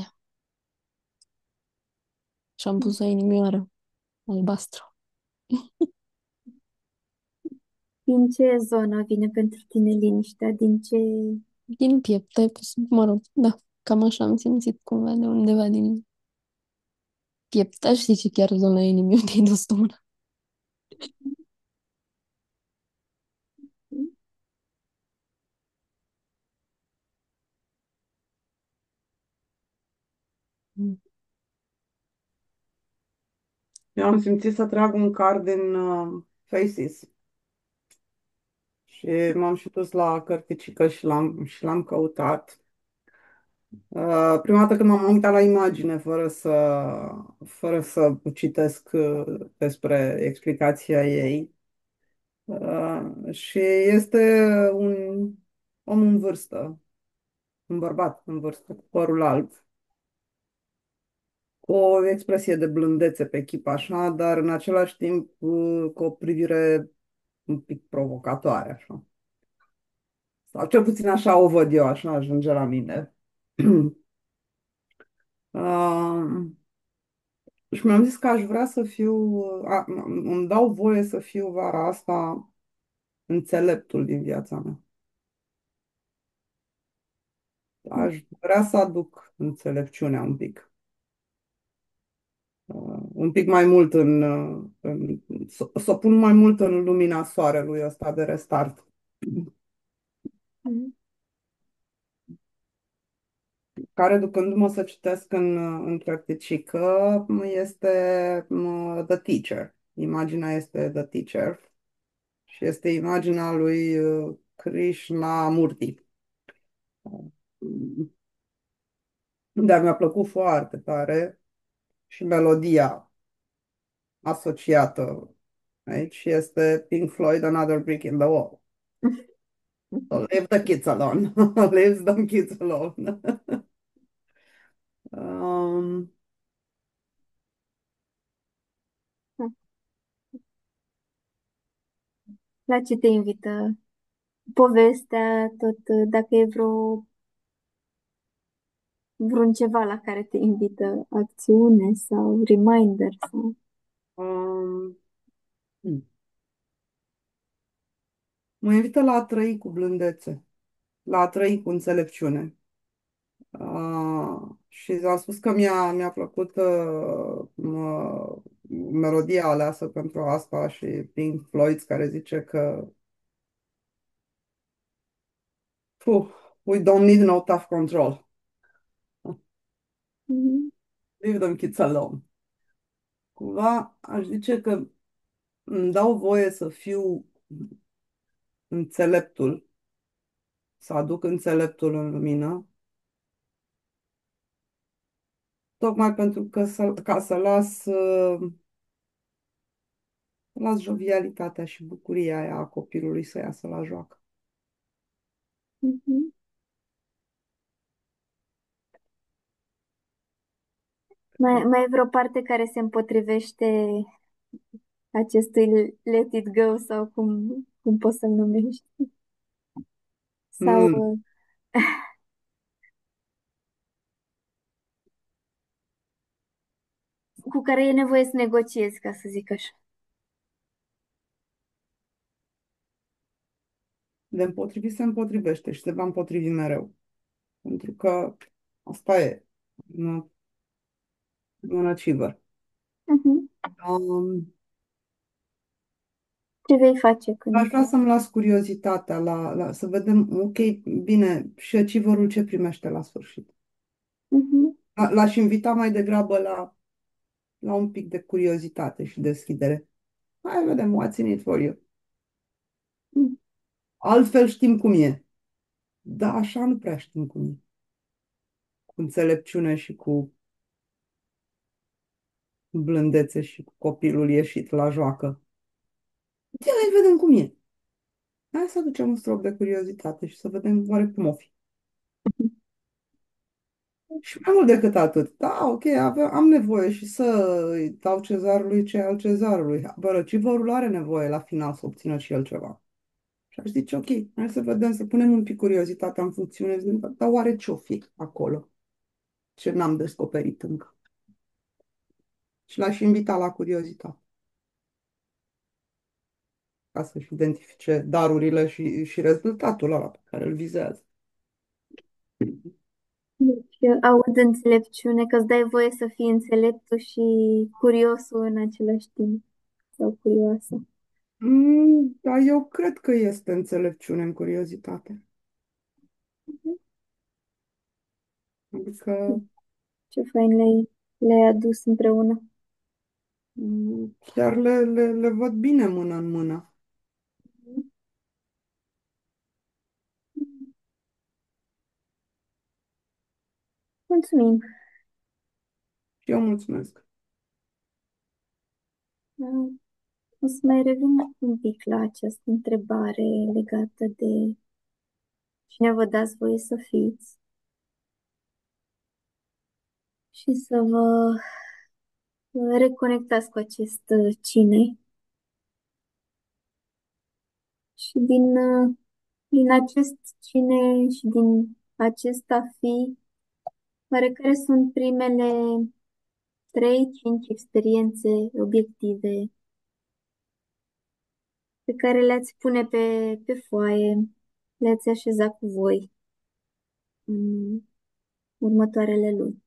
Și am pus o inimioară albastră. Din ce zonă vine pentru tine liniștea? Din ce... Din piept, ai pus, mă rog, da, cam așa am simțit cumva de undeva din piept. Aș zice chiar zona inimii unde ai dus tu mâna. Mm. Eu am simțit să trag un card din Faces și m-am și dus la cărticică și l-am căutat. Prima dată când m-am uitat la imagine, fără să citesc despre explicația ei, și este un om în vârstă, un bărbat în vârstă, cu părul alb, cu o expresie de blândețe pe chip așa, dar în același timp cu o privire un pic provocatoare așa. Sau cel puțin așa o văd eu, așa ajunge la mine. Uh, Și mi-am zis că aș vrea să fiu, îmi dau voie să fiu vara asta înțeleptul din viața mea. Aș vrea să aduc înțelepciunea un pic mai mult să o pun mai mult în lumina soarelui ăsta de restart, Mhm. care, ducându-mă să citesc în cărticică, este The Teacher. Imaginea este The Teacher și este imaginea lui Krishnamurti. Dar mi-a plăcut foarte tare și melodia asociată aici este Pink Floyd, Another Brick in the Wall. So leave the kids alone. Leave the kids alone. Um, La ce te invită povestea, tot dacă e vreun ceva la care te invită acțiune sau reminder sau... um, Mă invită la a trăi cu blândețe, la a trăi cu înțelepciune. Și am spus că mi-a plăcut melodia aleasă pentru asta și Pink Floyd care zice că "Puh, we don't need no tough control. Mhm. Leave them kids alone." Cumva aș zice că îmi dau voie să fiu înțeleptul, să aduc înțeleptul în lumină, tocmai pentru că ca să las jovialitatea și bucuria aia a copilului să iasă la joacă. Mhm. Mai e vreo parte care se împotrivește acestui Let It Go sau cum poți să-l numești? Sau Mm, cu care e nevoie să negociezi, ca să zic așa. de împotrivit se împotrivește și se va împotrivi mereu. Pentru că asta e. Nu, nu un achiever. Mhm. Um, Ce vei face Aș când... vrea să-mi las curiozitatea să vedem, ok, bine, și achieverul ce primește la sfârșit. Mhm. L-aș invita mai degrabă la un pic de curiozitate și deschidere. Hai, vedem, what's in it for you. Mhm. Altfel știm cum e. Da, așa nu prea știm cum e. Cu înțelepciune și cu blândețe și cu copilul ieșit la joacă. Hai, vedem cum e. Hai să aducem un strop de curiozitate și să vedem oare cum o fi. Și mai mult decât atât, da, ok, am nevoie și să îi dau cezarului ce e al cezarului. Bărăcivorul are nevoie la final să obțină și el ceva. Și aș zice, ok, hai să vedem, să punem un pic curiozitatea în funcțiune, să vedem, dar oare ce-o fi acolo? Ce n-am descoperit încă? Și l-aș invita la curiozitate, ca să-și identifice darurile și rezultatul ăla pe care îl vizează. Deci, aud înțelepciune, că îți dai voie să fii înțeleptul și curiosul în același timp. Sau curioasă. Dar eu cred că este înțelepciune în curiozitate. Adică Ce fain le-ai adus împreună. chiar le văd bine mână în mână. Mulțumim. Și eu mulțumesc. O să mai revin un pic la această întrebare legată de cine vă dați voie să fiți și să vă reconectați cu acest cine și din acest cine și din acest a fi, oare care sunt primele 3-5 experiențe obiective pe care le-ați pune pe foaie, le-ați așeza cu voi în următoarele luni.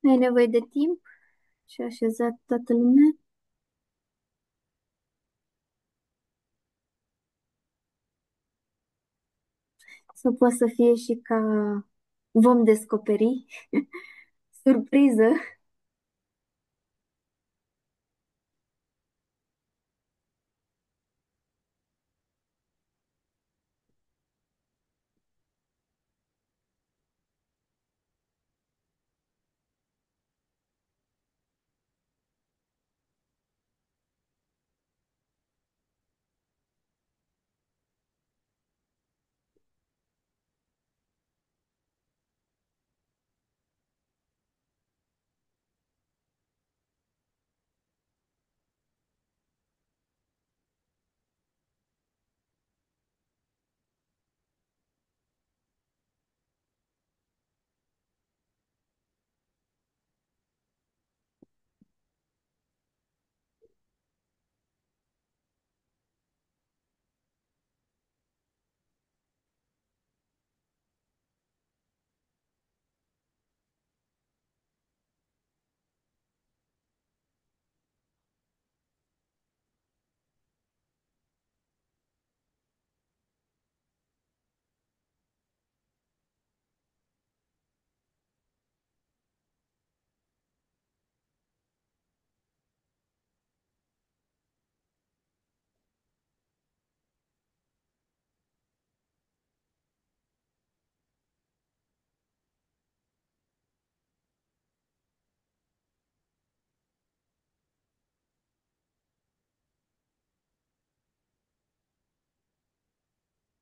Ai nevoie de timp și așezat toată lumea? Să poată să fie și ca vom descoperi, surpriză.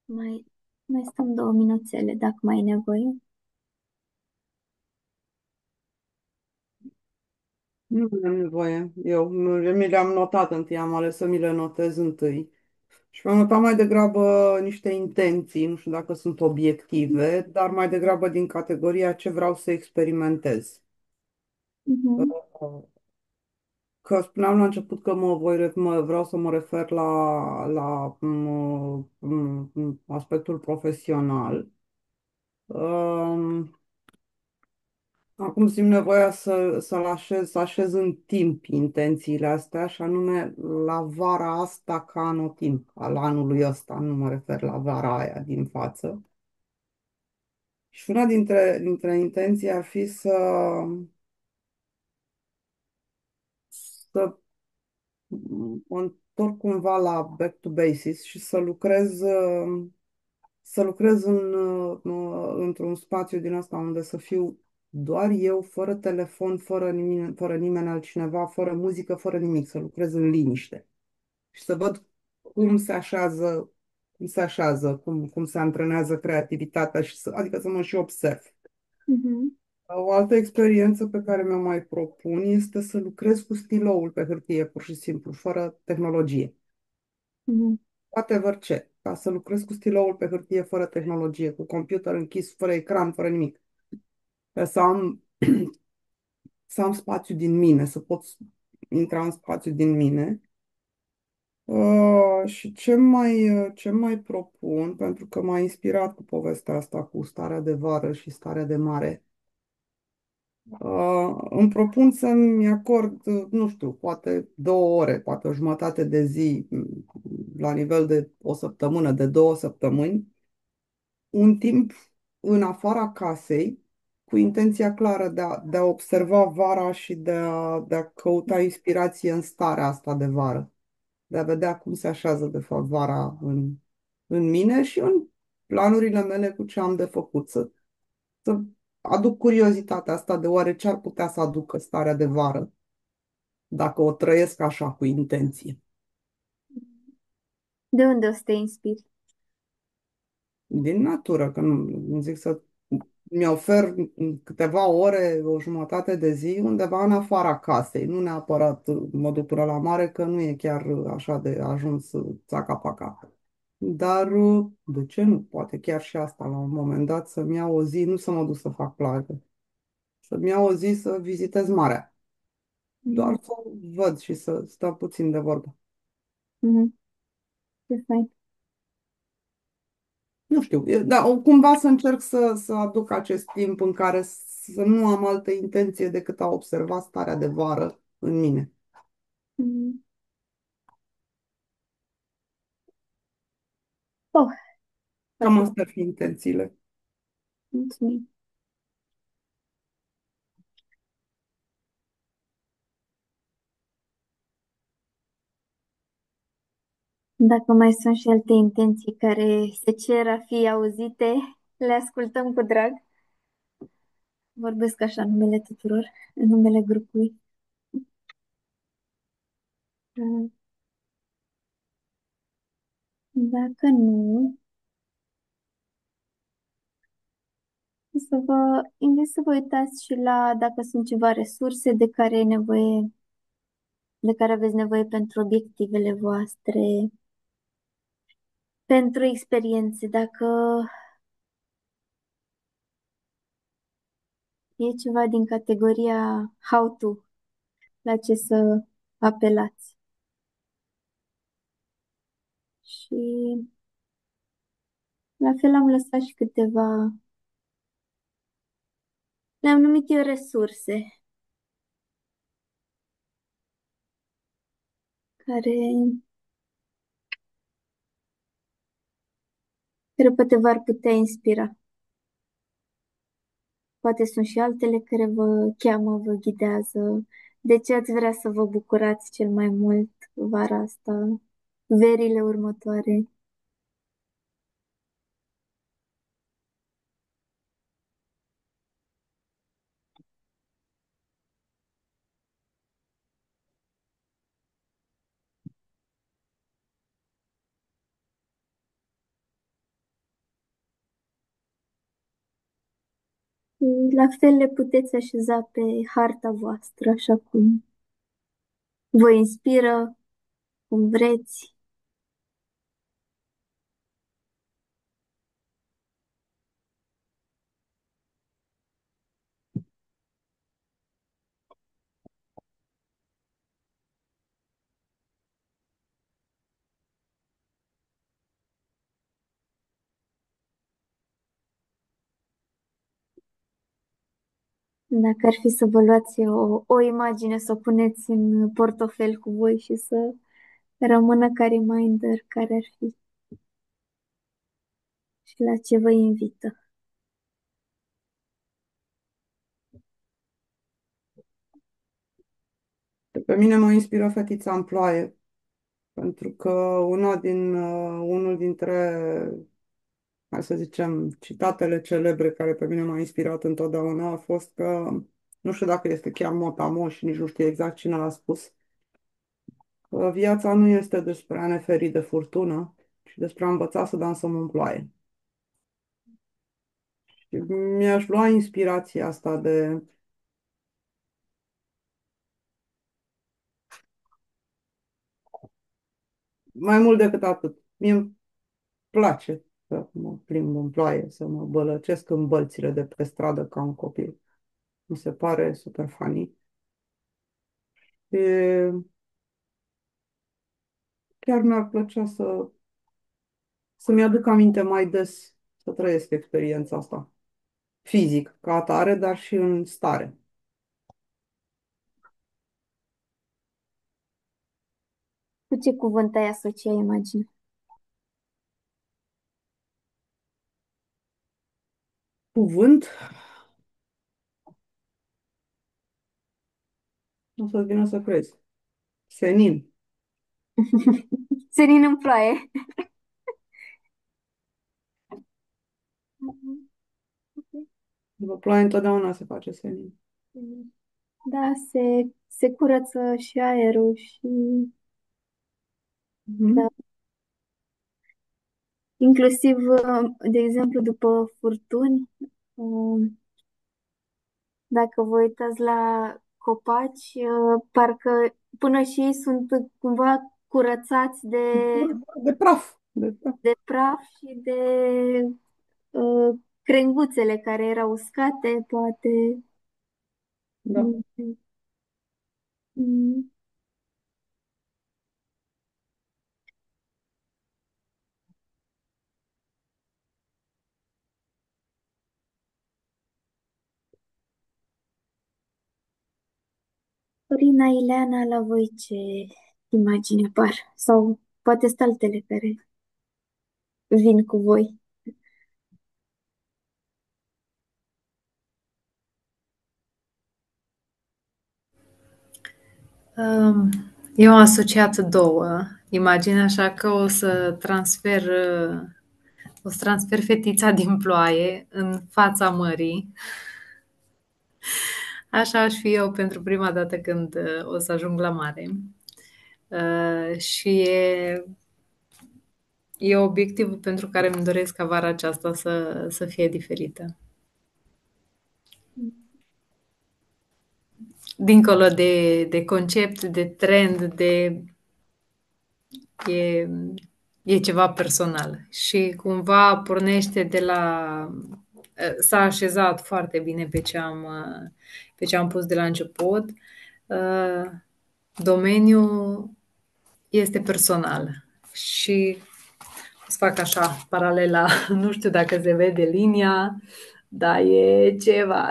Mai, mai stăm 2 minuțele, dacă mai ai nevoie. Nu am nevoie. Mi le-am notat întâi, am ales să mi le notez întâi. Și mi-am notat mai degrabă niște intenții, nu știu dacă sunt obiective, dar mai degrabă din categoria ce vreau să experimentez. Mhm. Că spuneam la început că vreau să mă refer la aspectul profesional. Um, Acum simt nevoia să așez în timp intențiile astea, și anume la vara asta ca anotimp, al anului ăsta, nu mă refer la vara aia din față. Și una dintre intenții ar fi să mă întorc cumva la back to basics și să lucrez să lucrez într-un spațiu din ăsta unde să fiu doar eu, fără telefon, fără nimeni altcineva, fără muzică, fără nimic, să lucrez în liniște și să văd cum se antrenează creativitatea și adică să mă și observ. Mhm. O altă experiență pe care mi-o mai propun este să lucrez cu stiloul pe hârtie, pur și simplu, fără tehnologie. Mhm. Whatever ce, ca să lucrez cu stiloul pe hârtie, fără tehnologie, cu computer închis, fără ecran, fără nimic. Ca să am spațiu din mine, să pot intra în spațiu din mine. Și ce mai propun, pentru că m-a inspirat cu povestea asta, cu starea de vară și starea de mare. Îmi propun să-mi acord, nu știu, poate 2 ore, poate o jumătate de zi, la nivel de o săptămână, de 2 săptămâni, un timp în afara casei, cu intenția clară de a observa vara și de a căuta inspirație în starea asta de vară, de a vedea cum se așează, de fapt, vara în mine și în planurile mele cu ce am de făcut, să aduc curiozitatea asta de oare ce ar putea să aducă starea de vară dacă o trăiesc așa cu intenție. De unde o să te inspiri? Din natură, că nu zic să mi ofer câteva ore, o jumătate de zi undeva în afara casei, nu neapărat mă duc până la mare, că nu e chiar așa de ajuns țaca-paca. Dar de ce nu? Poate chiar și asta la un moment dat să-mi iau o zi, nu să mă duc să fac plajă, să-mi iau o zi să vizitez marea. Doar Mhm. să o văd și să stau puțin de vorbă. Mhm. Ce fain. Nu știu, cumva să încerc să aduc acest timp în care să nu am altă intenție decât a observa starea de vară în mine. Mhm. Oh, Cam foarte astea ar fi intențiile. mulțumim. Dacă mai sunt și alte intenții care se cer a fi auzite, le ascultăm cu drag. Vorbesc așa în numele tuturor, în numele grupului. Dacă nu, să vă invit să vă uitați și la dacă sunt ceva resurse de care aveți nevoie pentru obiectivele voastre, pentru experiențe, dacă e ceva din categoria how to, la ce să apelați. Și la fel am lăsat și câteva, le-am numit eu resurse, care, care poate v-ar putea inspira. Poate sunt și altele care vă cheamă, vă ghidează. De ce ați vrea să vă bucurați cel mai mult vara asta, verile următoare? Și la fel le puteți așeza pe harta voastră, așa cum vă inspiră, cum vreți. Dacă ar fi să vă luați o imagine, să o puneți în portofel cu voi și să rămână ca reminder care ar fi și la ce vă invită. Pe mine mă inspiră Fetița în ploaie, pentru că unul dintre hai să zicem, citatele celebre care pe mine m-au inspirat întotdeauna a fost că, nu știu dacă este chiar motamo și nici nu știu exact cine l-a spus, că viața nu este despre a ne feri de furtună, ci despre a învăța să dansăm în ploaie. Și mi-aș lua inspirația asta de mai mult decât atât. Mie îmi place să mă plimb în ploaie, să mă bălăcesc în bălțile de pe stradă ca un copil. Mi se pare super funny. E, chiar mi-ar plăcea să-mi aduc aminte mai des să trăiesc experiența asta. Fizic, ca atare, dar și în stare. Cu ce cuvânt ai asocia imagine? Cuvânt, o să vină să crezi. Senin. Senin în ploaie. După ploaie întotdeauna se face senin. Da, se curăță și aerul și da, Mhm. inclusiv, de exemplu, după furtuni, dacă vă uitați la copaci, parcă până și ei sunt cumva curățați De praf. De praf. de praf și de crenguțele care erau uscate, poate. Da. Mm. Corina, Ileana, la voi ce imagine apar? Sau poate sunt altele care vin cu voi? Eu am asociat două imagini, așa că o să transfer fetița din ploaie în fața mării. Așa aș fi eu pentru prima dată când o să ajung la mare. Și e obiectivul pentru care îmi doresc ca vara aceasta să fie diferită. Dincolo de concept, de trend, e, e ceva personal. Și cumva pornește de la... S-a așezat foarte bine pe ce am pus de la început. Domeniul este personal și o să fac așa, paralela, nu știu dacă se vede linia, dar e ceva.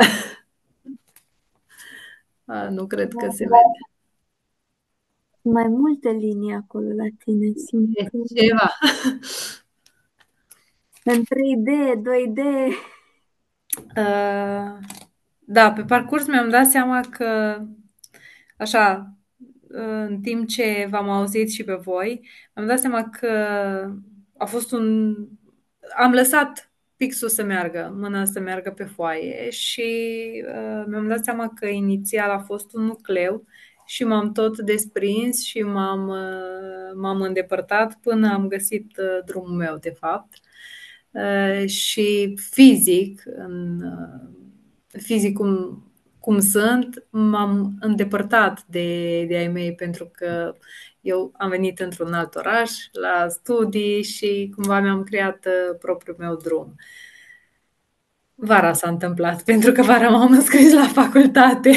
Nu cred că se vede. Mai multe linii acolo la tine. Sunt E ceva. în 3D, 2D. Da, pe parcurs mi-am dat seama că, așa, în timp ce v-am auzit și pe voi, mi-am dat seama că a fost un... Am lăsat pixul să meargă, mâna să meargă pe foaie și mi-am dat seama că inițial a fost un nucleu și m-am tot desprins și m-am îndepărtat până am găsit drumul meu, de fapt. Și fizic cum sunt, m-am îndepărtat de ai mei pentru că eu am venit într-un alt oraș la studii și cumva mi-am creat propriul meu drum. Vara s-a întâmplat, pentru că vara m-am înscris la facultate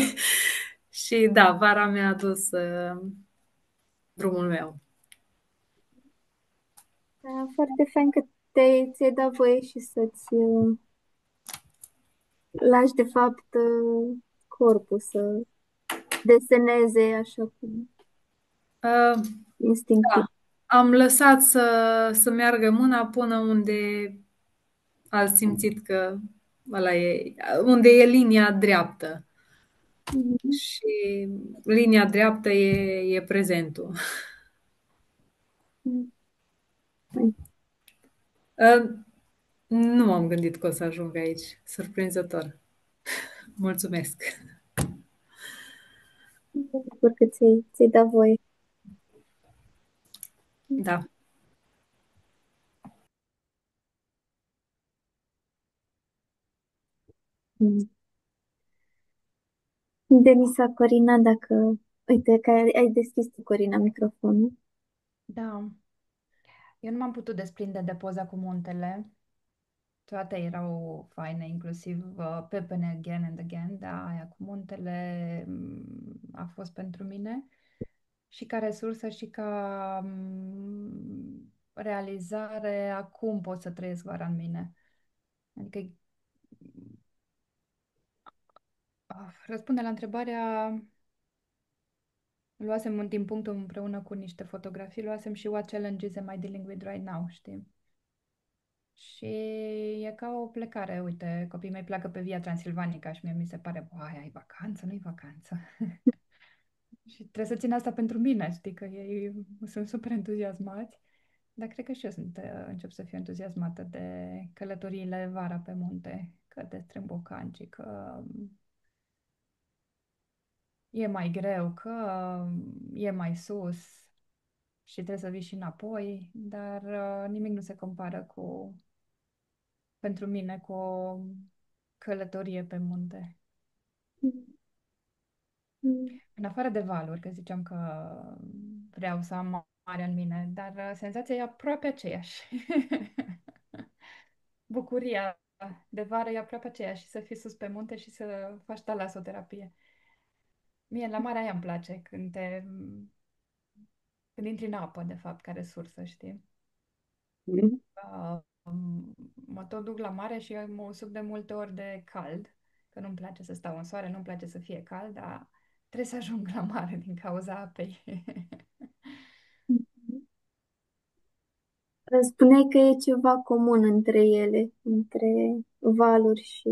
și da, vara mi-a adus drumul meu. Da, foarte fain că ți-ai dat voie și să-ți lași, de fapt, corpul să deseneze așa cum Uh, instinctiv. da, am lăsat să meargă mâna până unde a simțit că unde e linia dreaptă. Mhm. Și linia dreaptă e prezentul. Mhm. Uh, Nu m-am gândit că o să ajung aici. Surprinzător. Mulțumesc. Mă bucur că ți-ai dat voie. Da. Mm. Denisa, Corina, dacă... Uite că ai deschis tu, Corina, microfonul. Da, eu nu m-am putut desprinde de poza cu muntele. Toate erau faine, inclusiv Pepe Again and Again, da, aia cu muntele a fost pentru mine și ca resursă și ca realizare, acum pot să trăiesc vara în mine. Adică răspunde la întrebarea, luasem un timp punctul împreună cu niște fotografii, luasem și What challenges am I dealing with right now, știi? Și e ca o plecare, uite, copiii mei pleacă pe Via Transilvanica și mie mi se pare, ai, ai vacanță, nu-i vacanță. Și trebuie să țin asta pentru mine, știi, că ei sunt super entuziasmați. Dar cred că și eu încep să fiu entuziasmată de călătoriile vara pe munte, că te strâng bocanci, că e mai greu, că e mai sus și trebuie să vii și înapoi, dar nimic nu se compară pentru mine, cu o călătorie pe munte. Mm. În afară de valuri, că ziceam că vreau să am marea în mine, dar senzația e aproape aceeași. Bucuria de vară e aproape aceeași, să fii sus pe munte și să faci talasoterapie. Mie la mare aia îmi place, când intri în apă, de fapt, ca resursă, știi? Mm. Uh, Mă tot duc la mare și mă usuc de multe ori de cald, că nu-mi place să stau în soare, nu-mi place să fie cald, dar trebuie să ajung la mare din cauza apei. Spuneai că e ceva comun între ele, între valuri și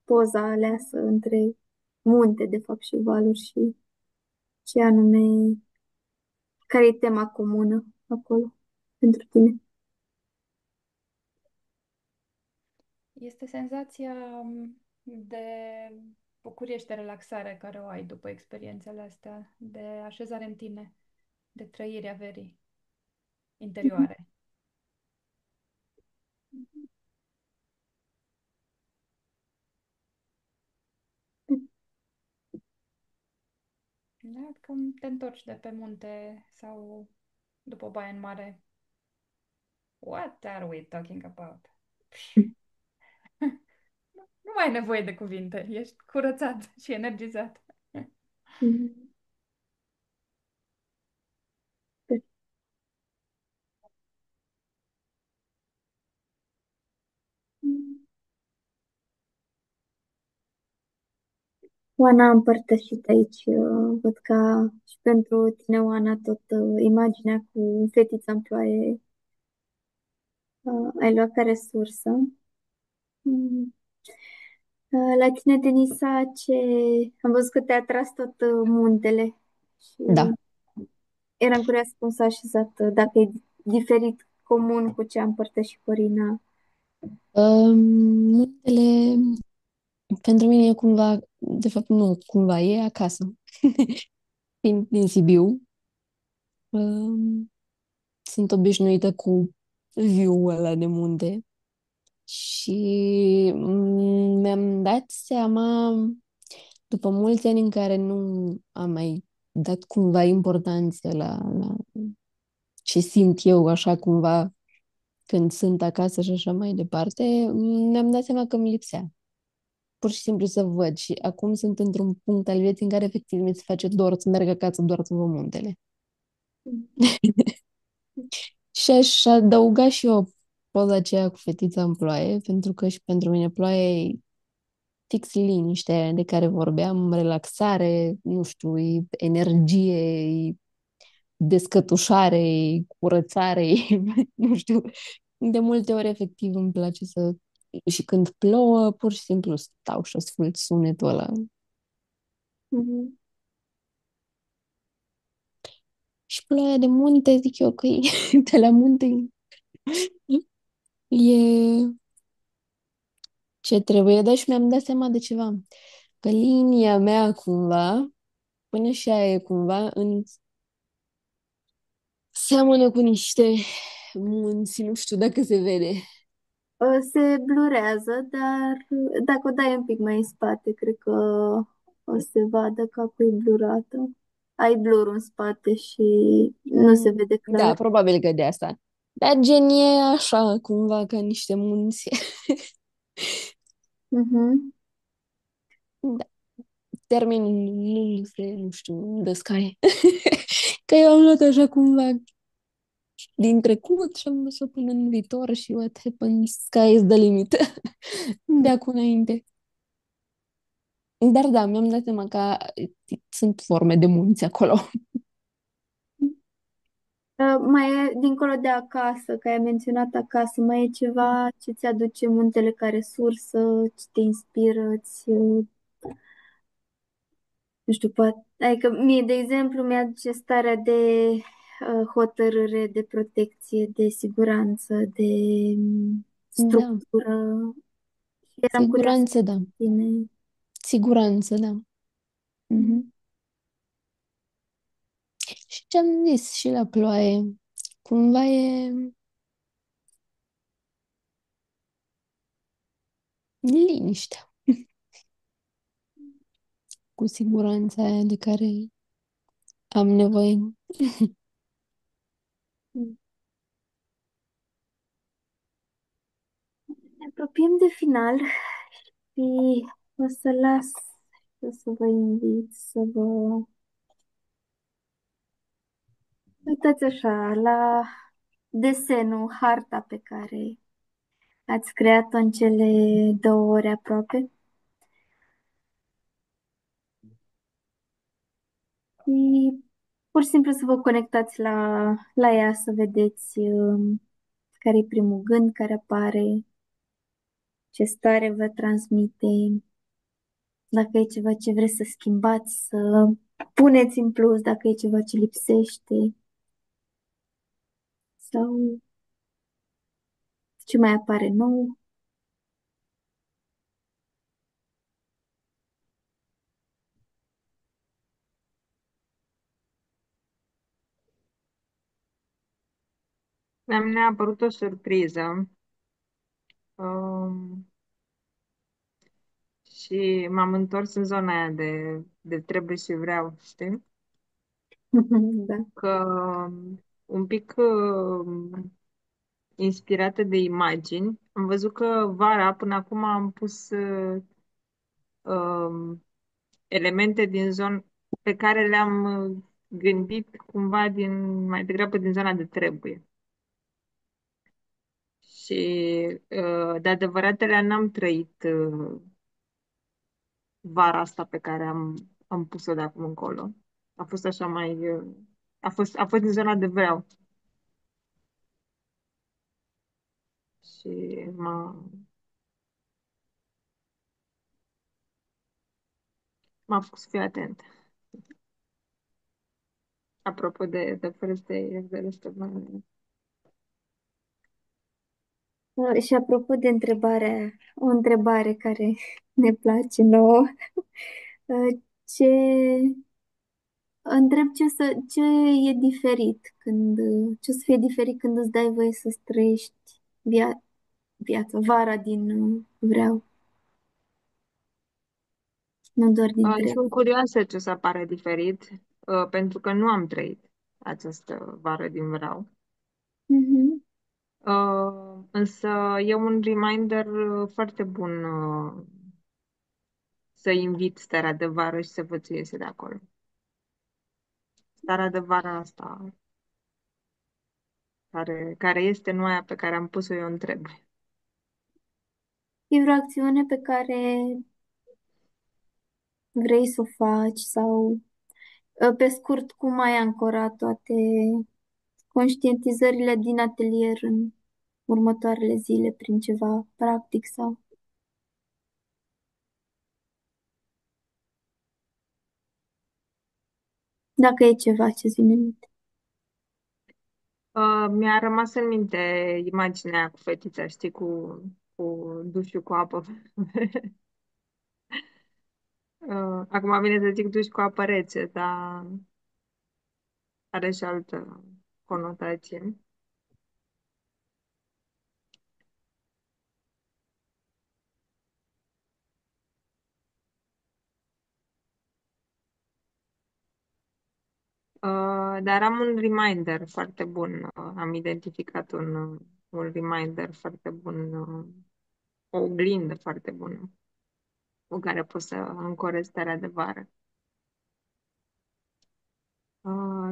poza aleasă, între munte, de fapt, și valuri și ce anume, care e tema comună acolo pentru tine? Este senzația de bucurie și de relaxare care o ai după experiențele astea, de așezare în tine, de trăirea verii interioare. Da, când te întorci de pe munte sau după o baie în mare. What are we talking about? Nu mai ai nevoie de cuvinte, ești curățat și energizat. Mm. Oana a împărtășit aici, văd că și pentru tine, Oana, tot imaginea cu fetița în ploaie ai luat ca resursă. Mm. La tine, Denisa, am văzut că te-a atras tot muntele și Da. eram curioasă cum s-a așezat, dacă e diferit comun cu ce a împărtășit Corina. Muntele pentru mine e cumva, de fapt nu, cumva e acasă. Fiind din Sibiu, um, sunt obișnuită cu view-ul ăla de munte și mi-am dat seama, după mulți ani în care nu am mai dat cumva importanță la ce simt eu așa cumva când sunt acasă și așa mai departe, mi-am dat seama că îmi lipsea. Pur și simplu să văd și acum sunt într-un punct al vieții în care efectiv mi se face dor să merg acasă doar să văd muntele. Și aș adăuga și eu poza aceea cu fetița în ploaie, pentru că și pentru mine ploaia e fix liniștea aia de care vorbeam, relaxare, nu știu, e energie, e descătușare, e curățare, e, nu știu. De multe ori efectiv îmi place să... Și când plouă, pur și simplu stau și ascult sunetul ăla. Mhm. Și ploaia de munte, zic eu că e de la munte E ce trebuie, dar și mi-am dat seama de ceva. Că linia mea cumva, până și aia e cumva seamănă cu niște munți, nu știu dacă se vede. Se blurează, dar dacă o dai un pic mai în spate, cred că o să se vadă că e blurată. Ai blur în spate și nu se vede Da, clar. probabil că de asta. Dar gen e așa, cumva, ca niște munți. Mhm. Da, termenul nu se, nu știu, the sky. Că eu am luat așa cumva din trecut și am văzut până în viitor și what happens, sky is the limit. De acum înainte. Dar da, mi-am dat seama că sunt forme de munți acolo. Mai e, dincolo de acasă, că ai menționat acasă, mai e ceva ce ți aduce muntele ca resursă, ce te inspiră, nu știu, poate, adică mie, de exemplu, mi-aduce starea de hotărâre, de protecție, de siguranță, de Da, structură. Și eram curioasă siguranță, da. de tine. Siguranță, da. Mhm. Și ce-am zis și la ploaie, cumva e liniște, cu siguranța aia de care am nevoie. Ne apropiem de final și o să las, o să vă invit să vă uitați așa la desenul, harta pe care ați creat-o în cele 2 ore aproape. Și pur și simplu să vă conectați la ea, să vedeți care e primul gând care apare, ce stare vă transmite, dacă e ceva ce vreți să schimbați, să puneți în plus, dacă e ceva ce lipsește sau ce mai apare nou. Mi-a apărut o surpriză um, și m-am întors în zona aia de trebuie și vreau, știi? Da. Că un pic inspirată de imagini, am văzut că vara până acum am pus um, elemente din zon pe care le-am gândit cumva mai degrabă din zona de trebuie. Și de adevăratele n-am trăit vara asta pe care am pus-o de acum încolo. A fost așa mai... a fost din zona de vreau. Și m-a făcut să fiu atent. Apropo de First Day of the Rest of My Life. Și apropo de o întrebare care ne place nouă, ce întreb ce e diferit ce o să fie diferit când îți dai voie să trăiești via, viața, vara din vreau, nu doar din Sunt trebuie. curioasă ce o să apară diferit, pentru că nu am trăit această vară din vreau. Mhm. Însă e un reminder foarte bun să invit starea de vară și să văd ce iese de acolo. Starea de vară asta, care este nu aia pe care am pus-o eu în trebuie. E vreo acțiune pe care vrei să o faci sau, pe scurt, cum ai ancorat toate conștientizările din atelier în următoarele zile prin ceva practic sau dacă e ceva ce-ți vine în minte. Mi-a rămas în minte imaginea aia cu fetița, știi, cu dușul cu apă. Acum vine să zic duș cu apă rece, dar are și altă conotație. Dar am un reminder foarte bun. Am identificat un reminder foarte bun, o oglindă foarte bună cu care pot să ancorez starea de vară.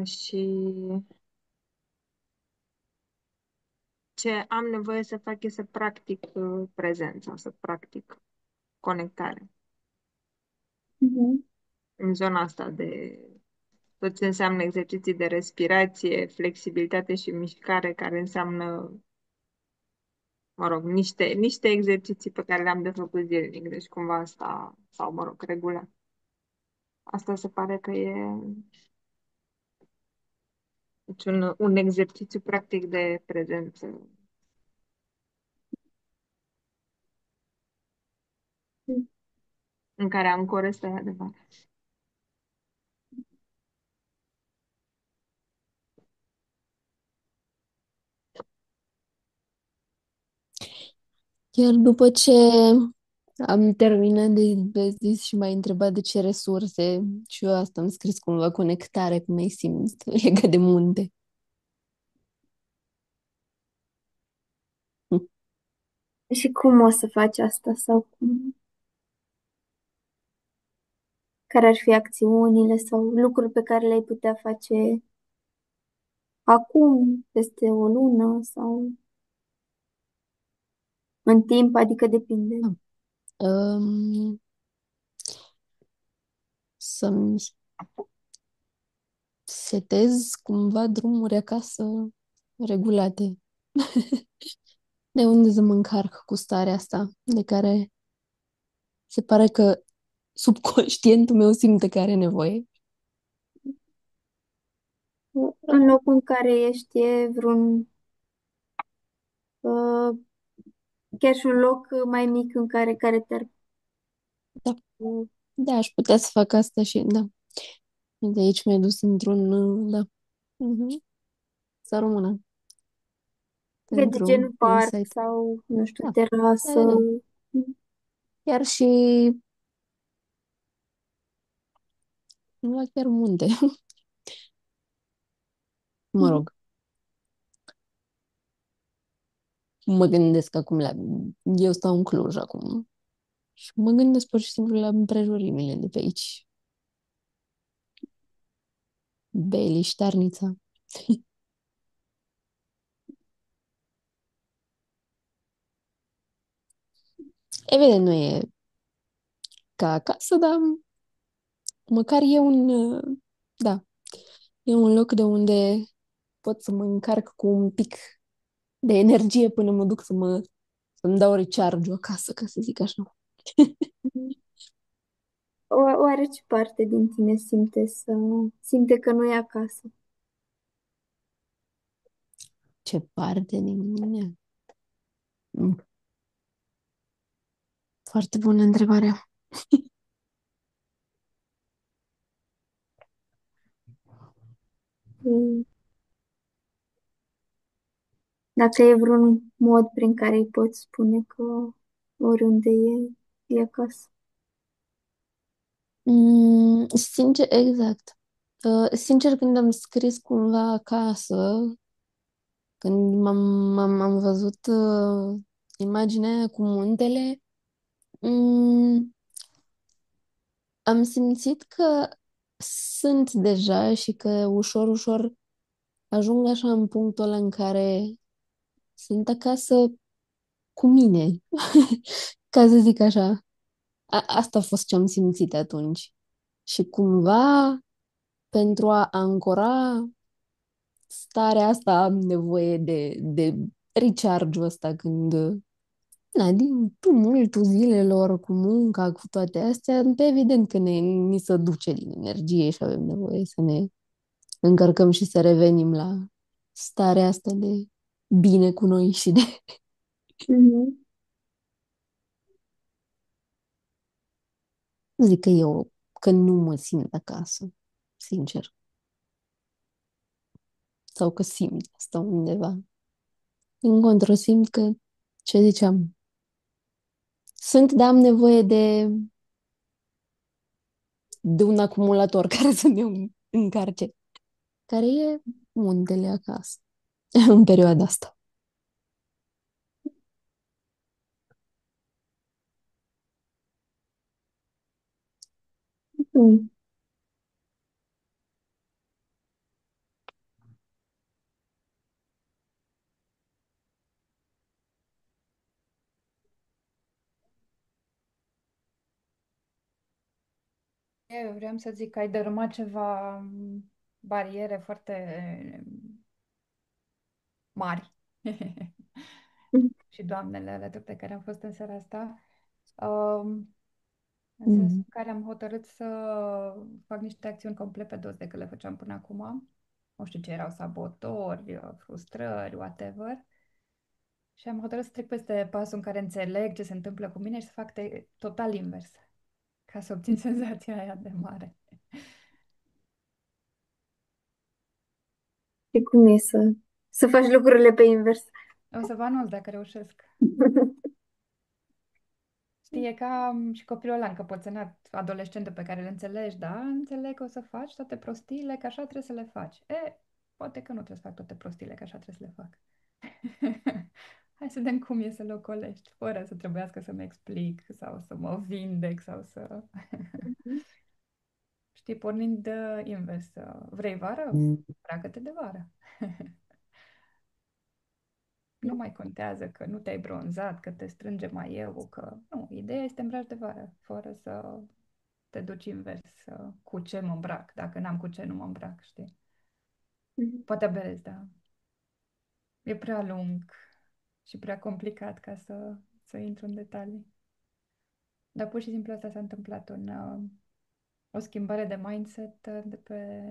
Și ce am nevoie să fac e să practic prezența, să practic conectare Mhm. în zona asta de tot ce înseamnă exerciții de respirație, flexibilitate și mișcare, care înseamnă, mă rog, niște exerciții pe care le-am de făcut zilnic, deci cumva asta, sau mă rog, regulat. Asta se pare că e deci un exercițiu practic de prezență în care ancorez starea de vară. Chiar după ce am terminat de zis și m-ai întrebat de ce resurse și eu asta am scris cumva conectare, cum ai simt, legat de munte. Și cum o să faci asta sau cum? Care ar fi acțiunile sau lucruri pe care le-ai putea face acum, peste o lună sau în timp, adică depinde. Um, Să-mi setez cumva drumuri acasă regulate. De unde să mă încarc cu starea asta, de care se pare că subconștientul meu simte că are nevoie. În locul în care ești e vreun, uh, chiar și un loc mai mic în care te-ar... Da, uh, da, aș putea să fac asta și da. De aici mi-ai dus într-un, da. Mhm. Să rămână de genul pentru parc insight. sau, nu știu, Da, da, terasă. da, da. Chiar și la chiar munte. Mă rog, mă gândesc acum la... Eu stau în Cluj acum și mă gândesc pur și simplu la împrejurimile de pe aici. Beli, Ștarnița. Evident, nu e ca acasă, dar măcar e un... Da, e un loc de unde pot să mă încarc cu un pic de energie până mă duc să-mi dau recharge acasă, ca să zic așa. Oare ce parte din tine simte că nu e acasă? Ce parte din mine? Mm, Foarte bună întrebare. Mm, Dacă e vreun mod prin care îi poți spune că oriunde e acasă. Sincer, exact. Sincer, când am scris cumva acasă, când am văzut imaginea aia cu muntele, mm, am simțit că sunt deja și că ușor, ușor ajung așa în punctul ăla în care sunt acasă cu mine, ca să zic așa. Asta a fost ce am simțit atunci. Și cumva, pentru a ancora starea asta, am nevoie de recharge-ul ăsta când, na, din tumultul zilelor, cu munca, cu toate astea, evident că ni se duce din energie și avem nevoie să ne încărcăm și să revenim starea asta de bine cu noi și de... Mhm. Nu zic că eu, că nu mă simt acasă, sincer. Sau că simt asta undeva. În contră, simt că, ce ziceam, sunt, dar am nevoie de un acumulator care să ne încarce, care e muntele acasă, în perioada asta. Mm. Eu vreau să zic că ai dărâmat ceva bariere foarte mari. Și doamnele alături de care am fost în seara asta. Um, În sensul Mm. în care am hotărât să fac niște acțiuni complet pe dos decât le făceam până acum. Nu știu ce erau, sabotori, frustrări, whatever. Și am hotărât să trec peste pasul în care înțeleg ce se întâmplă cu mine și să fac total invers, ca să obțin senzația aia de mare. Și cum e să faci lucrurile pe invers? O să vă anunț dacă reușesc. Știi, e ca și copilul ăla, încăpățânat, adolescentul pe care îl înțelegi, da? Înțeleg că o să faci toate prostiile, că așa trebuie să le faci. Poate că nu trebuie să fac toate prostiile, că așa trebuie să le fac. Hai să vedem cum e să le ocolești, fără să trebuiască să-mi explic sau să mă vindec sau să... Știi, pornind de invers. Vrei vară? Mm. Bracă-te de vară. Nu mai contează că nu te-ai bronzat, că te strânge mai eu, că... Nu, ideea este îmbraci de vară, fără să te duci invers. Cu ce mă îmbrac? Dacă n-am cu ce, nu mă îmbrac, știi? Poate aberezi, da. E prea lung și prea complicat ca să intru în detalii. Dar pur și simplu asta s-a întâmplat, o schimbare de mindset de pe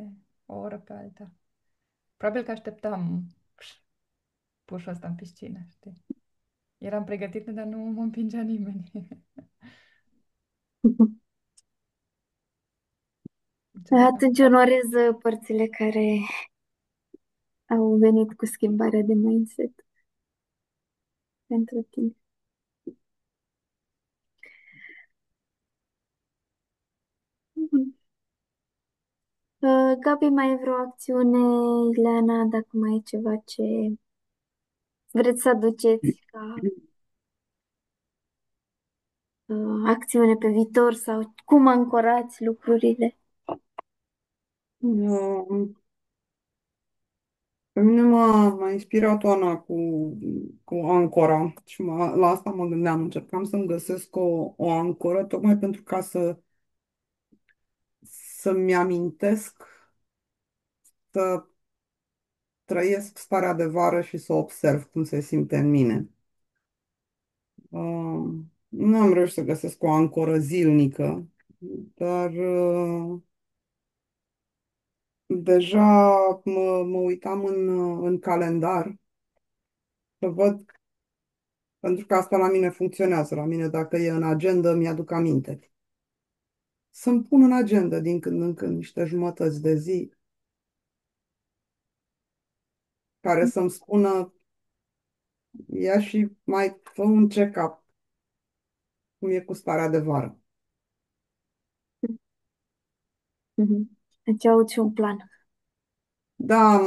o oră pe alta. Probabil că așteptam pușul ăsta în piscină, știi? Eram pregătită, dar nu mă împingea nimeni. Mulțumesc. Atunci onorez părțile care au venit cu schimbarea de mindset pentru tine. Bun. Gabi, mai e vreo acțiune? Ileana, dacă mai e ceva ce vreți să aduceți ca acțiune pe viitor sau cum ancorați lucrurile? Uh, Pe mine m-a inspirat Oana cu ancora și la asta mă gândeam. Încercam să-mi găsesc o ancoră tocmai pentru ca să-mi amintesc să trăiesc starea de vară și să observ cum se simte în mine. Nu am reușit să găsesc o ancoră zilnică, dar deja mă uitam în calendar să văd, pentru că asta la mine funcționează. La mine, dacă e în agenda, mi-aduc aminte. Să-mi pun în agenda din când în când niște jumătăți de zi care să-mi spună, ia și mai fă un check-up, cum e cu starea de vară. Mhm. Deci au și un plan. Da,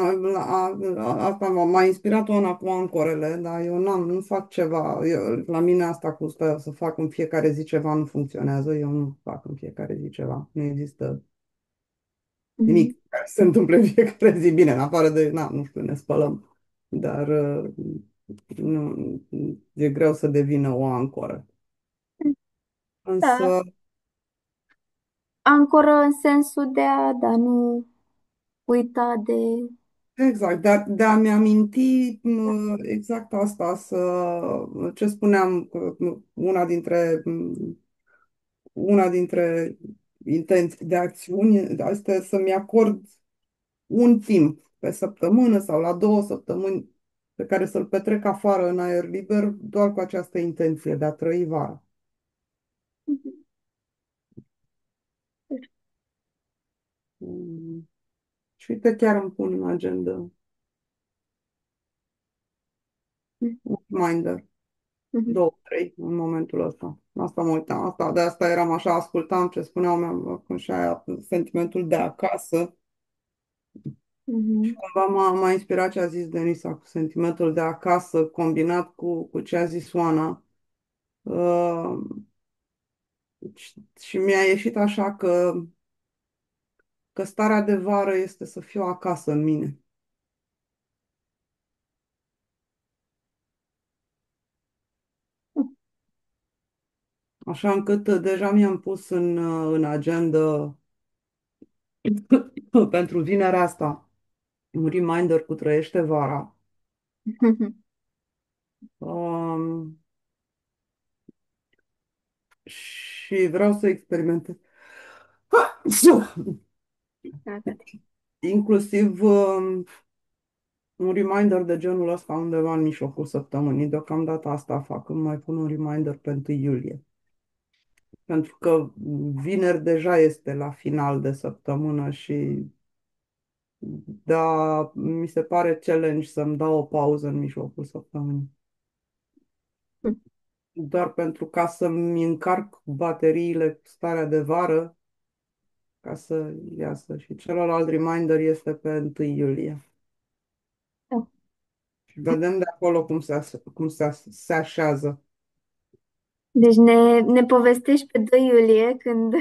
asta m-a inspirat Oana cu ancorele, dar eu nu fac ceva. La mine asta cu să fac în fiecare zi ceva nu funcționează. Eu nu fac în fiecare zi ceva. Nu există Mhm. nimic care se întâmple în fiecare zi. Bine, în afară de, nu știu, ne spălăm. Dar nu, e greu să devină o ancoră. Da, Însă, ancoră în sensul de a, da, nu uita de... exact, de a-mi aminti exact asta, ce spuneam, că una dintre intenții de acțiuni este să-mi acord un timp pe săptămână sau la 2 săptămâni pe care să-l petrec afară în aer liber, doar cu această intenție de a trăi vara. Mm. Și uite, chiar îmi pun în agenda un reminder, 2, 3, în momentul ăsta. Asta mă uitam, de asta eram așa, ascultam ce spuneau acum și aia, sentimentul de acasă. Și cumva m-a inspirat ce a zis Denisa cu sentimentul de acasă combinat cu ce a zis Oana. Uh, și mi-a ieșit așa că starea de vară este să fiu acasă în mine. Așa încât deja mi-am pus în agenda pentru vinerea asta un reminder cu Trăiește vara. Um, și vreau să experimentez. Inclusiv un reminder de genul ăsta undeva în mijlocul săptămânii. Deocamdată asta fac, îmi mai pun un reminder pentru iulie. Pentru că vineri deja este la final de săptămână și da, mi se pare challenge să-mi dau o pauză în mijlocul săptămânii. Doar pentru ca să-mi încarc bateriile cu starea de vară ca să iasă. Și celălalt reminder este pe 1 iulie. Și vedem de acolo cum se așează. Deci ne povestești pe 2 iulie când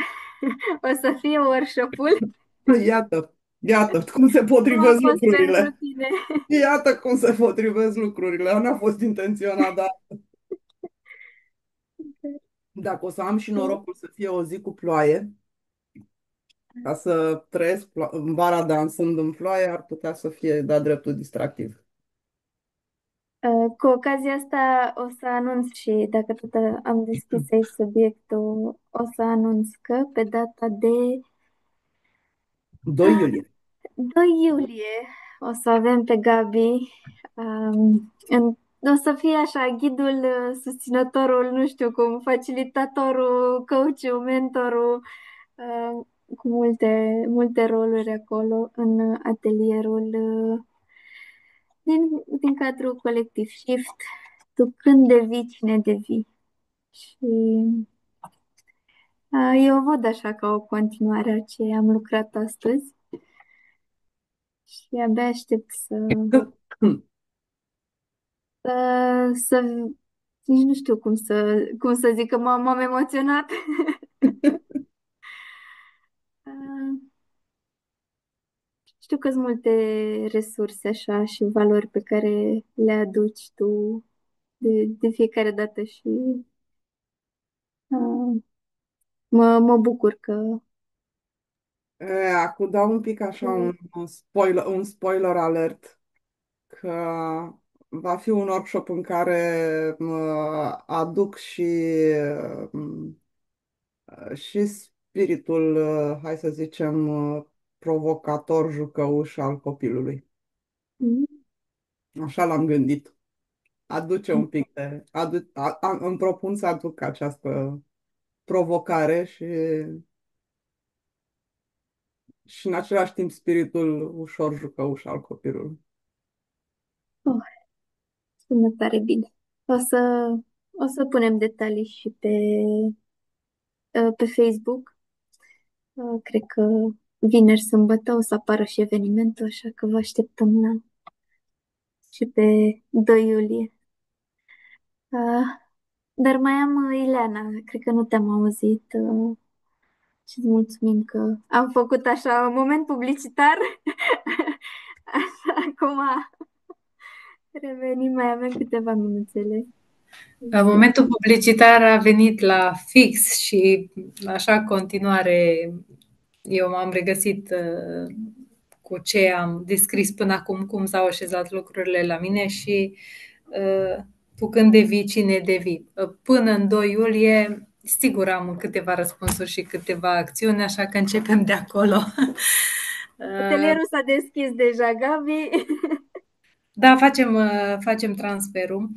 o să fie workshop-ul. Iată cum se Cum a potrivesc fost pentru lucrurile. tine. Iată cum se potrivesc lucrurile. Nu a fost intenționat, dar dacă o să am și norocul să fie o zi cu ploaie, ca să trăiesc în vara dansând în ploaie, ar putea să fie de-a dreptul distractiv. Cu ocazia asta o să anunț și, dacă tot am deschis aici subiectul, o să anunț că pe data de 2 iulie. 2 iulie o să avem pe Gabi, o să fie așa ghidul, susținătorul, nu știu cum, facilitatorul, coachul, mentorul, cu multe roluri acolo în atelierul din cadrul colectiv Shift. Tu când devii, cine devii. Și eu văd așa ca o continuare a ce am lucrat astăzi și abia aștept să nici nu știu cum să zic, că m-am emoționat. Știu că sunt multe resurse așa și valori pe care le aduci tu de fiecare dată și uh, mă bucur că Acum dau un pic așa un spoiler alert că va fi un workshop în care aduc și spiritul, hai să zicem, provocator, jucăuș al copilului. Așa l-am gândit. Aduce un pic de... îmi propun să aduc această provocare și în același timp spiritul ușor jucăuș al copilului. oh, sună tare bine. O să punem detalii și pe Facebook. Cred că vineri, sâmbătă o să apară și evenimentul, așa că vă așteptăm și pe 2 iulie. Dar mai am Ileana, cred că nu te-am auzit și îți mulțumim că am făcut așa un moment publicitar. Așa, acum revenim, mai avem câteva minuțele. Momentul publicitar a venit la fix și așa continuare eu m-am regăsit cu ce am descris până acum, cum s-au așezat lucrurile la mine și tu când devii, cine devii. Până în 2 iulie, sigur am câteva răspunsuri și câteva acțiuni, așa că începem de acolo. Atelierul s-a deschis deja, Gabi. Da, facem transferul.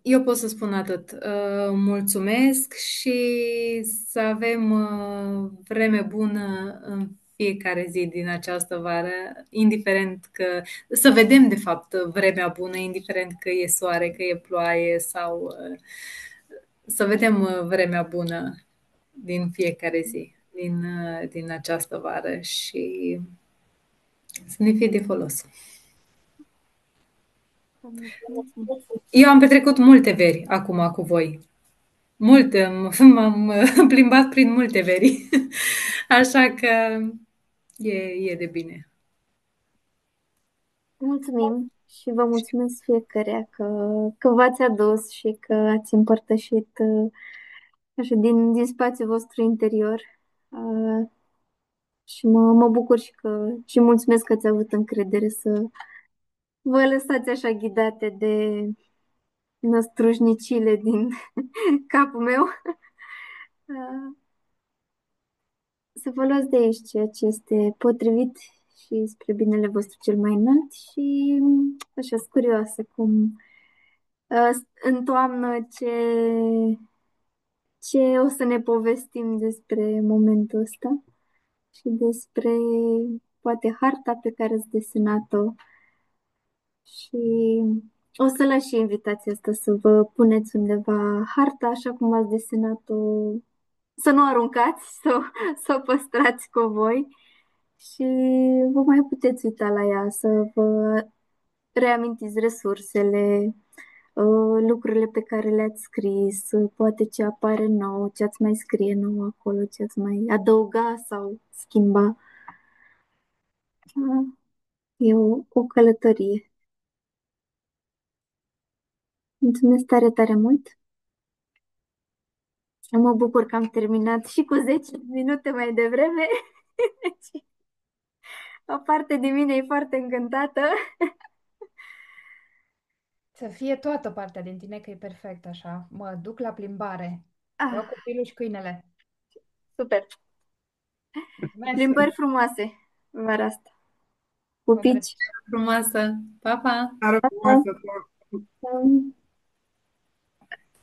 Eu pot să spun atât. Mulțumesc și să avem vreme bună în fiecare zi din această vară, indiferent că să vedem de fapt vremea bună, indiferent că e soare, că e ploaie sau să vedem vremea bună din fiecare zi din această vară și să ne fie de folos. Eu am petrecut multe veri acum cu voi. Multe, m-am plimbat prin multe veri. Așa că e de bine. Mulțumim și vă mulțumesc fiecăruia că v-ați adus și că ați împărtășit așa din spațiul vostru interior. Și mă bucur și mulțumesc că ați avut încredere să vă lăsați așa ghidate de năstrușnicile din capul meu. Să vă luați de aici ceea ce este potrivit și spre binele vostru cel mai înalt și așa sunt curioasă cum în toamnă ce o să ne povestim despre momentul ăsta și despre poate harta pe care ați desenat-o și o să las și invitația asta să vă puneți undeva harta așa cum ați desenat-o, să nu aruncați, să o păstrați cu voi și vă mai puteți uita la ea, să vă reamintiți resursele, lucrurile pe care le-ați scris, poate ce apare nou, ce ați mai scrie nou acolo, ce ați mai adăuga sau schimba. E o călătorie. Mulțumesc tare, tare mult! Mă bucur că am terminat și cu 10 minute mai devreme. Deci, o parte din mine e foarte încântată. Să fie toată partea din tine că e perfect așa. Mă duc la plimbare. Ah, Iau copilul și câinele. super! Mulțumesc! Plimbări frumoase vara asta. O Pupici! Frumoasă! Pa, pa! Seară frumoasă! Pa!